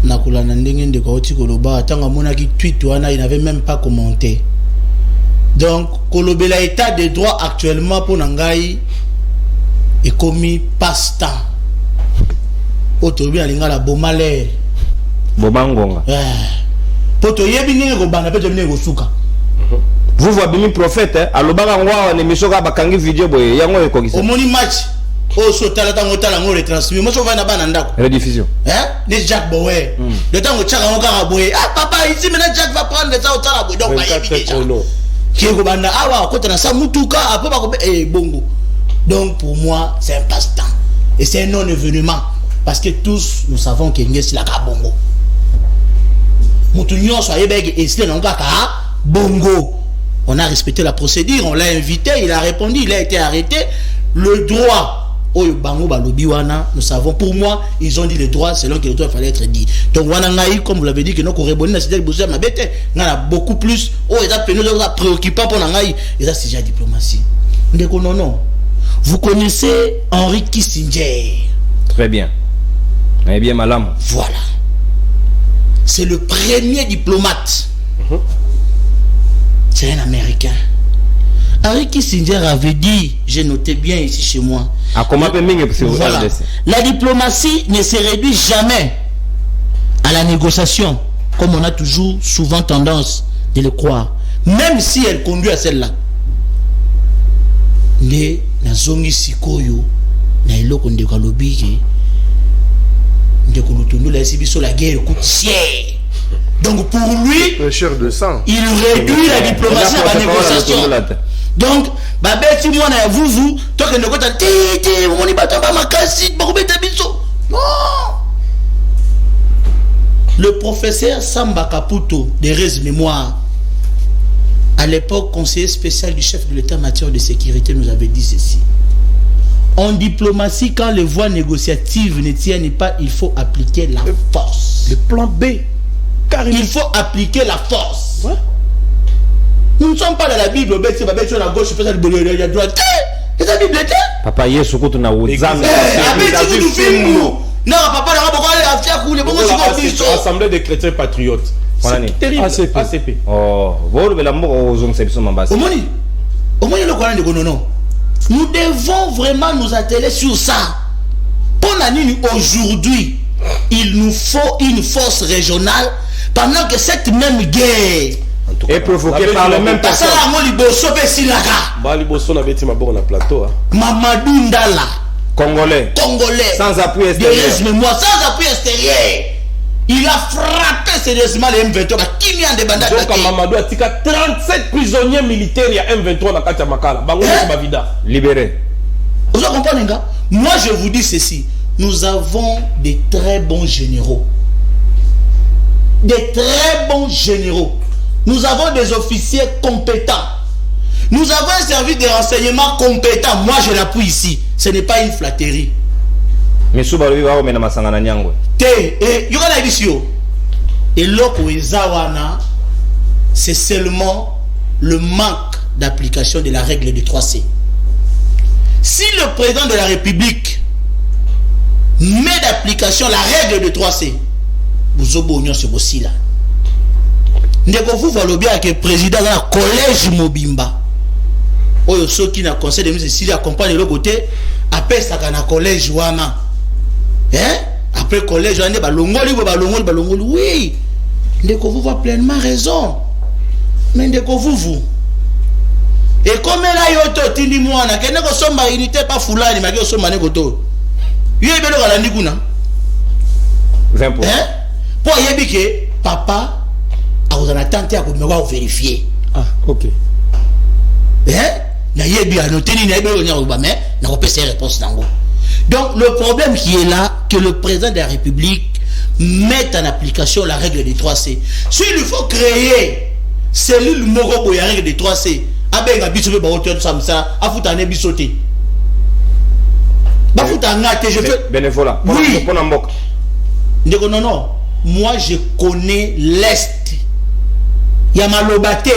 na kulana ndenge ndeko oti koloba tanga mona ki tweet wana il n'avait même pas commenté. Donc, kolobela état de droit actuellement pour Nangaï est commis passe-temps. Autobi alinga la bomale. Bobangonga. Poto yebi ninge ko banga peto ninge ko suka. Vous voyez prophète alobanga ngwa ne misoka bakangi video boye yango ekokisa. Omoni match. Oh so tala tango tala ngo retransmis. Mo so va na bana ndako. Rediffusion. Ni Jack Bowe. Le tango tchaka ngo kanga boye. Ah papa ici maintenant Jack va prendre ça au tala boye. Donc ba yebi déjà. Bongo. Donc pour moi c'est un passe-temps et c'est un non-événement parce que tous nous savons que c'est la Bongo. Bongo. On a respecté la procédure, on l'a invité, il a répondu, il a été arrêté. Le droit nous savons, pour moi, ils ont dit le droit selon que le droit fallait être dit. Donc, comme vous l'avez dit, que nous avons beaucoup plus. Oh, ils ont préoccupant pour nous. Et ça, c'est déjà diplomatie. Non. Vous connaissez Henry Kissinger. Très bien. Eh bien, madame. Voilà. C'est le premier diplomate. C'est un Américain. Henri Kissinger avait dit, j'ai noté bien ici chez moi. Voilà. La diplomatie ne se réduit jamais à la négociation, comme on a toujours souvent tendance de le croire, même si elle conduit à celle-là. Mais na zongi sikoyo na eloko ndeko lobiki ndeko lutundu la sibiso la guerre coûte cher. Donc pour lui, un cher de sang. Il réduit la diplomatie à la négociation. Donc babeti moi na vuvu toi que ndeko ta tete moni batamba makasi bakobeta biso. Non. Le professeur Samba Kaputo de Rez Mémoire, à l'époque conseiller spécial du chef de l'État en matière de sécurité, nous avait dit ceci. En diplomatie, quand les voies négociatives ne tiennent pas, il faut appliquer la force. Le plan B. Carrément. Il faut appliquer la force. Ouais. Nous ne sommes pas dans la Bible, on a gauche, on a droite. C'est la Bible. Papa, hier, ce qu'on a non, papa, Assemblée des chrétiens patriotes. C'est terrible. ACP. Oh, nous devons vraiment nous atteler sur ça. Pour l'année aujourd'hui, il nous faut une force régionale pendant que cette même guerre est provoquée par le même personne. Mamadou Ndala. Congolais. Sans appui extérieur. Sans appui extérieur. Il a frappé sérieusement les M23. Donc Mamadou a tika 37 prisonniers militaires. Il y a M23 dans Katia Makala. Libéré. Vous comprenez, gars? Moi je vous dis ceci. Nous avons des très bons généraux. Des très bons généraux. Nous avons des officiers compétents. Nous avons un service de renseignement compétent. Moi je l'appuie ici. Ce n'est pas une flatterie. Mais si vous avez et l'autre c'est seulement le manque d'application de la règle de 3C. Si le président de la République met d'application la règle de 3C, vous obéissez ce aussi là. Vous voyez bien que le président de la collège Mobimba, ceux qui n'a conseil de ministre s'il accompagne le côté, après ça dans le collège wana. Après le collège, on est oui. Ndeko vous a pleinement raison. Mais ndeko vous. Et comme là yoto tindi mwana, que ndeko somba unité pas fulani, mais que somba nekoto. Yé belo la nikuna. 20%. Pour yebi que papa a vous en attente à vérifier. Ah, ok. Na yebi a noté ni na yebi on y a mais na pas ces réponses nango. Donc le problème qui est là, que le président de la République mette en application la règle des 3C. S'il faut créer cellule Morobo et la règle des 3C, avec un bisou ba hauteur samsa, a foutu un bisoté. Ba foutu un ngate, je fais bénévolat. Oui. Non. Moi je connais l'Est. Il y a Malobate.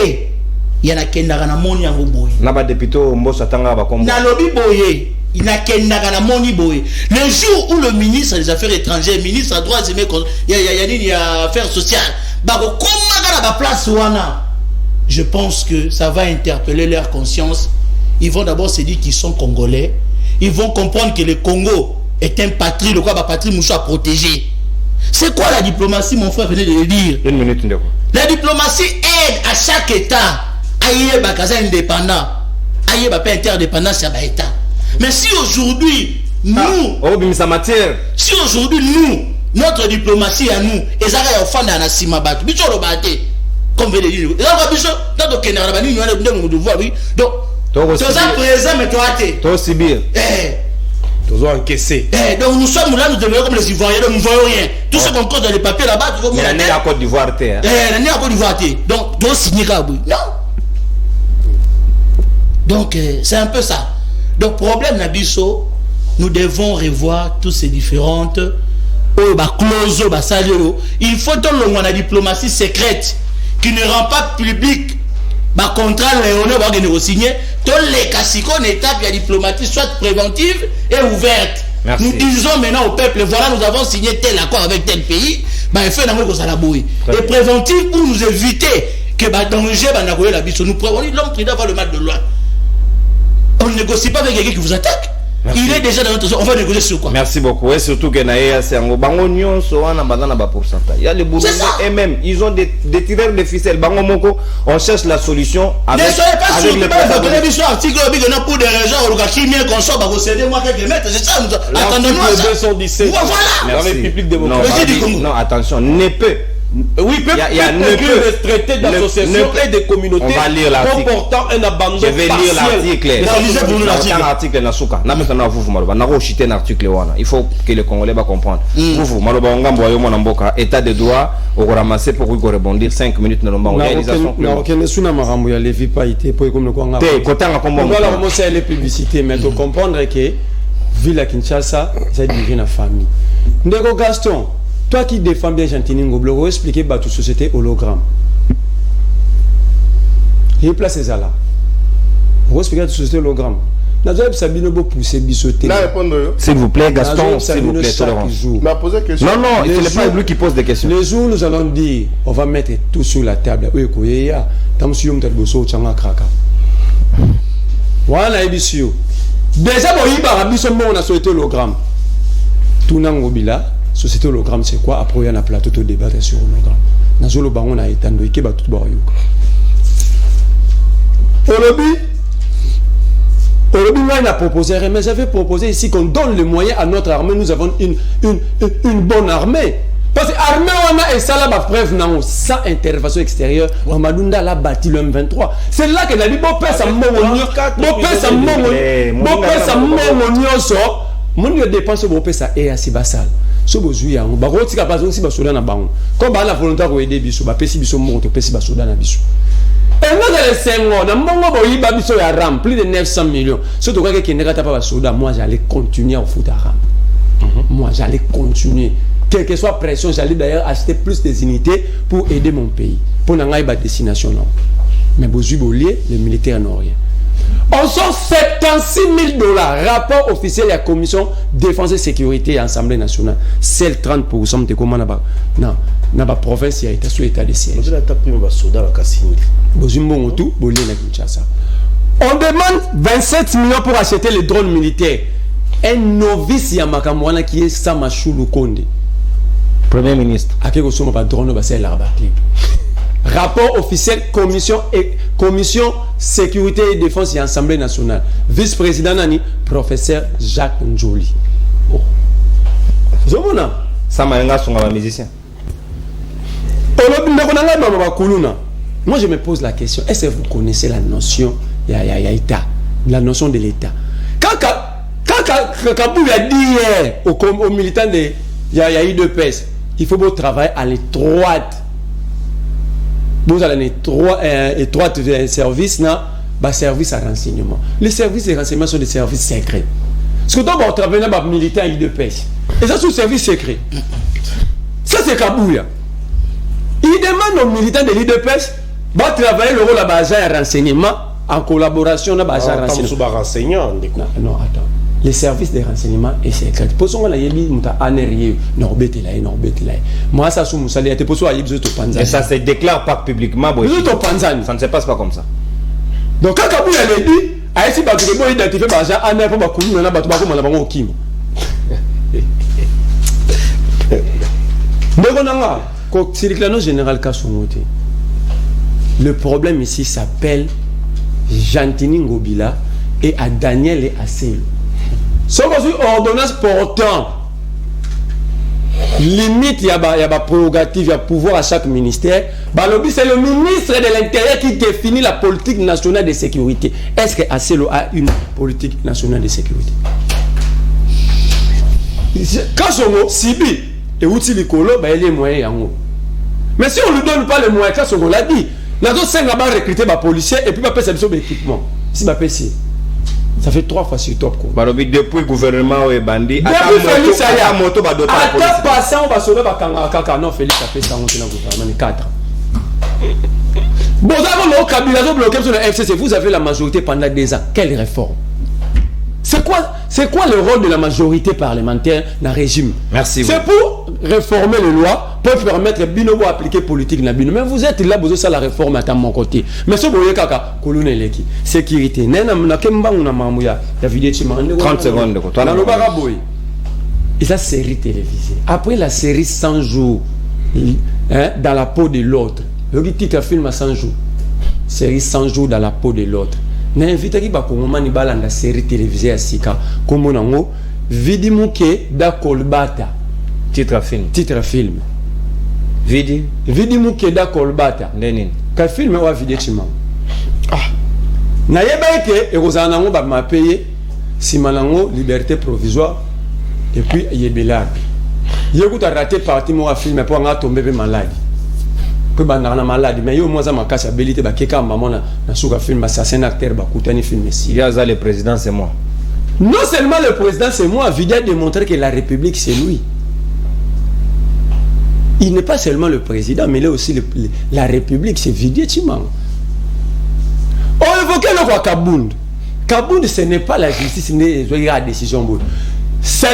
Il y a Kendara na moni yango boye. Na ba député mbosa tanga ba kombo. Na lobi boye. Il n'a qu'un moni boye. Le jour où le ministre des Affaires étrangères, ministre à droit, il y a affaires sociales, je pense que ça va interpeller leur conscience. Ils vont d'abord se dire qu'ils sont congolais. Ils vont comprendre que le Congo est un patrie, le quoi, patrie mouche à protéger. C'est quoi la diplomatie, mon frère venait de le dire? Une minute, la diplomatie aide à chaque État à y avoir un indépendant, à y avoir interdépendance à l'État. Mais si aujourd'hui, si aujourd'hui nous, notre diplomatie à nous, et ça va faire un asimabat, comme vous le dites, donc, c'est ça présent, mais toi, toi, Sibir. Toujours encaissé. Donc nous sommes là, nous devenons comme les Ivoiriens, donc nous ne voyons rien. Tout ce qu'on compte dans les papiers là-bas, tu vois. Mais l'année à Côte d'Ivoire, l'année à Côte d'Ivoire, donc, tu dois signer là, oui. Non. Donc, c'est un peu ça. Donc, problème Nabiso, nous devons revoir toutes ces différentes il faut que la diplomatie secrète qui ne rend pas public le contrat on signer tous les cassicons étapes la diplomatie soit préventive et ouverte. Merci. Nous disons maintenant au peuple, voilà, nous avons signé tel accord avec tel pays, il faut et préventive pour nous éviter que danger la biso. Nous prévenons l'homme qui doit avoir le mal de loin. négocie pas avec quelqu'un qui vous attaque. Merci. Il est déjà dans notre zone. On va négocier sur quoi? Merci beaucoup. Et surtout que Naïa, c'est un bango nyon, soit un abandon à pourcentage. Il y a les Burundais eux-mêmes, ils ont des tireurs de ficelles. Bango moko, on cherche la solution avec. Ne soyez pas sûr que vous avez vu ce article pour des raisons, on a chimie qu'on sort, bah vous cédez moi quelques mètres, c'est ça. Attendez-moi ça. 217. Voilà. La République démocratique. Non, attention, ne peut. Oui, peut le traité d'association et des communautés comportant un abandon. Je vais lire l'article. L'article Nasuka. Il faut que les Congolais comprennent. État de droit, on va ramasser pour rebondir 5 minutes dans le réalisation. Les publicités, mais de comprendre que Ville à Kinshasa, c'est une famille. Ndeko Gaston. Toi qui défends bien Jantini Ngoblo, expliquer bah toute société hologramme. Il place ces là. Vous expliquer toute société hologramme. Nazab Sabino beau pousser bisoter. S'il vous plaît Gaston, s'il vous plaît tolérance. Non, il n'est pas lui qui pose des questions. Les jours nous allons dire, on va mettre tout sur la table. Oui, koyeya, tam suyum tel boso changa kraka. Voilà ebisio. Déjà bon il va biso mo na société hologramme. Tout nangobila. Société hologramme, c'est quoi? Après, il y a un plateau de débat sur hologramme. Dans le banc, on a été en train de Olobi, on a proposé, mais j'avais proposé ici qu'on donne les moyens à notre armée. Nous avons une bonne armée. Parce que l'armée, on a et ça là, preuve, non, sans intervention extérieure, Mamadunda l'a bâti le M23. C'est là que a dit, bon, père, ça mon dépense au ça est assez bassal. So bozuya on ba rotika pas on si ba soda na bango. Comme ba la volonté ko aider biso ba pesi biso mo to pesi ba soda na biso. Et nous les 5 mois na mbongo bo yiba biso ya ram plus de 900 millions. Surtout quoi que n'eka pas ba soda, moi j'allais continuer au foot à ram. Moi j'allais continuer. Quelle que soit pression, j'allais d'ailleurs acheter plus des unités pour aider mon pays. Pour n'engager ba destination non. Mais bozu bolier les militaires n'ont rien. On sort 76 000 $. Rapport officiel de la commission défense et sécurité et Assemblée nationale. C'est 30% de comment non, na ba province ya état sous état de siège. On demande 27 millions pour acheter les drones militaires. Un novice Yamakamwana qui est Samachou Lukonde. Premier ministre. A quel moment pas drone va c'est l'arbre. Rapport officiel commission sécurité et défense et Assemblée nationale. Vice-président Nani, professeur Jacques Njoli. Oh. Ça m'a un musicien. Moi je me pose la question, est-ce que vous connaissez la notion d'État, la notion de l'État? Quand Kabou a dit aux militants de UDPS, il faut beau travailler à l'étroite. Vous avez étroite service, service à renseignement. Les services de renseignement sont des services secrets. Ce que donc on travaille dans les militants UDPS. Et ça, c'est un service secret. Ça, c'est Kabouya. Il demande aux militants de l'UDPS de travailler le rôle de renseignement en collaboration avec les renseignements. Non, attends. Les services de renseignement est secret. Posons la yebi muta anérie norbetela. Moi ça sous musali te poso ayebi zo to panzani. Et ça se déclare pas publiquement ça ne se passe pas comme ça. Donc quand Kabou a dit aïsi ba ko bo identifier ba ja ané pour ba kulu na ba to ba ko mala bango okimo. Donc on a ko circulation général Kasongote. Le problème ici s'appelle Jantini Ngobila et à Daniel et à Selo. Ce qu'on dit ordonnance portant limite, il y a des prérogatives, il y a pouvoir à chaque ministère. C'est le ministre de l'Intérieur qui définit la politique nationale de sécurité. Est-ce que ACELO a une politique nationale de sécurité? Quand on Sibi et Outi Likolo, il y a les moyens. Mais si on ne lui donne pas les moyens, quand on l'a dit, nous avons 5 recruter des policiers et puis on va faire des équipements. Si on fait ça fait 3 fois sur top. Depuis le gouvernement est bandit. Depuis Félix Aya. Attends, passant, on va sauver Kaka. Non, Félix a fait ça, on est dans le gouvernement. 4. Bon, vous avez le Kabila bloqué sur le FCC. Vous avez la majorité pendant 2 ans. Quelle réforme? C'est quoi le rôle de la majorité parlementaire dans le régime? Merci. C'est pour réformer les lois, pour permettre Binobo d'appliquer politique na Bino. Mais vous êtes là, vous avez la réforme à mon côté. Mais ce que vous kaka, coloneleki, sécurité. Nena na kemba na mamouya. David Chima. 30 secondes de toi. Dans le baraboy. Et ça série télévisée. Après la série 100 jours, dans la peau de l'autre. Le titre film à 100 jours. Série 100 jours dans la peau de l'autre. N'invite qui ba kongoma ni balanda série télévisée à Sika comme nango vidi muke da kolbata titre film vidi muke da kolbata neni ka film wa vidi chima na yeba ke e kozana ngo ba ma payer simanango liberté provisoire et puis yebelabi yekuta raté partie mo wa film pour nga tomber malade que bandana malade mais yo moi ça m'a cassé habilité ba keka maman na suka film assassin acteur ba kutani film ici il y a ça le président c'est moi. Non seulement le président c'est moi, Vidal démontrer que la République c'est lui. Il n'est pas seulement le président mais il est aussi la République c'est Vidal Chimang. On évoquait le roi Kabound. Kabound ce n'est pas la justice ni la décision. C'est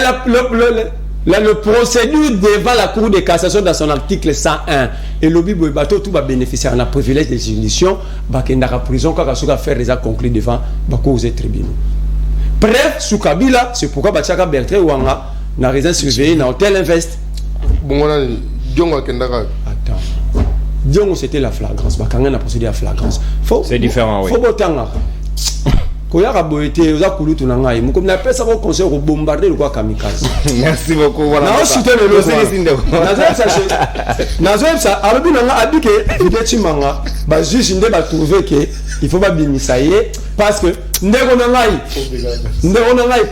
le procédure devant la Cour de cassation dans son article 101 et le Bible bateau tout va bénéficier en un privilège de juridiction bah qu'il n'a pas prison quand il a fait des actes conclus devant la Cour des tribunaux. Bref, sous Kabila, c'est pourquoi Bachaka Bertré Ouanga n'a rien surveillé dans Hôtel Invest. Bon, on a Diongo Kendara. Attends. Diongo c'était la flagrance. Bakanga a procédé à flagrance. C'est différent, oui. Faut botanga. Koyara boité, oza kulu tunanga. Mu comme na pesa ko conseil ko bombarder le quoi kamikaze. Merci beaucoup. Voilà. Na soutien le Nazo ça alobi nanga abike videti manga. Ba juge nde ba trouver que il faut pas bimisaye parce que ndeko nangai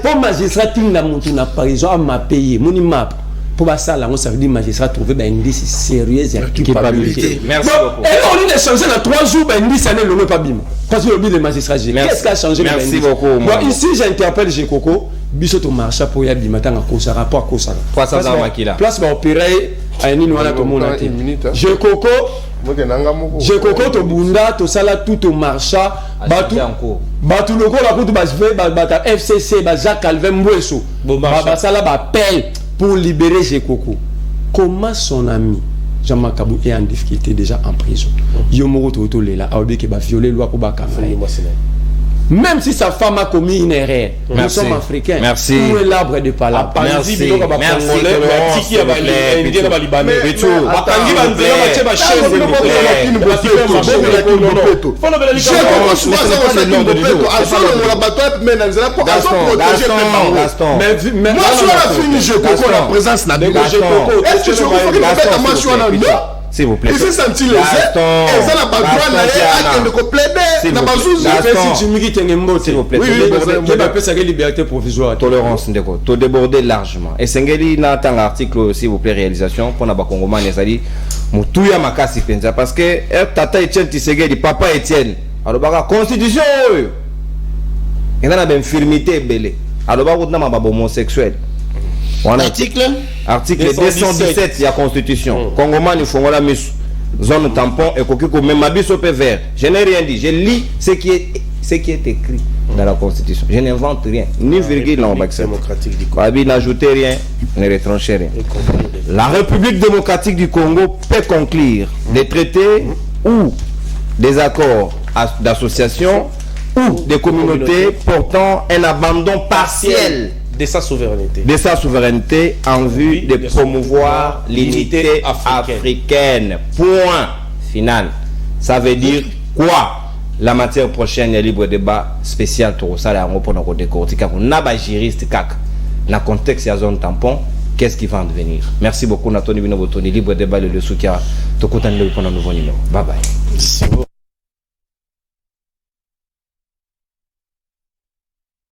pour magistrat tinga mutu na prison a ma payer moni map pour ça là on ça veut dire magistrat trouver ba indice sérieux et culpabilité. Merci beaucoup. Et on a changé dans 3 jours ba indice ça ne pas bim parce que le but de magistrat qu'est-ce qui a changé? Merci beaucoup. Bon ici j'interpelle Jekoko biso to marcha pour ya bimata na kosa rapport kosa 300 ans makila place ba opérer à nini wana to mona te Jekoko Jekoko to bunda to sala tout au marcha batu lokola kutu bata FCC ba Jacques Calvin Mbweso ba sala ba appel pour libérer Jekoko. Comment son ami Jean-Marc Kabou est en difficulté déjà en prison. Yomoro Toto Lela a oublié qu'il va violer loi pour Bakafay. Même si sa femme a commis une erreur, nous sommes africains. Merci. Où est l'arbre de Pala? Merci. S'il vous plaît. Ils senti les aides. Et ça n'a pas droit d'aller à compléter. N'a pas s'il vous plaît. Oui, liberté provisoire. Tolérance, ndeko. To déborder largement. Et Sengeli n'a tant l'article, s'il vous plaît, réalisation. Pour n'avoir Congoma Nezali. Moutouya Makasi Penza. Parce que Tata Etienne Tshisekedi, Papa Etienne. Alors, la constitution. Il y a une infirmité belé. Alors, il y a un homosexuel. Article 217 de la Constitution. Congoman, il faut la mise zone tampon et coquille même abysse au vert. Je n'ai rien dit. Je lis ce qui est écrit dans la Constitution. Je n'invente rien. Ni virgule en bac démocratique du Congo. N'ajoutez rien, ne retranchez rien. La République démocratique du Congo peut conclure des traités ou des accords d'association ou des communautés portant un abandon partiel de sa souveraineté en vue de promouvoir l'unité africaine. Point final. Ça veut dire quoi? La matière prochaine, il y a libre débat spécial pour ça, pour nous décortiquer. On a des juristes dans le contexte de la zone tampon. Qu'est-ce qui va en devenir? Merci beaucoup, Nathalie Binobotoni. Libre débat, le soutien. Tout le monde pour un nouveau numéro. Bye bye.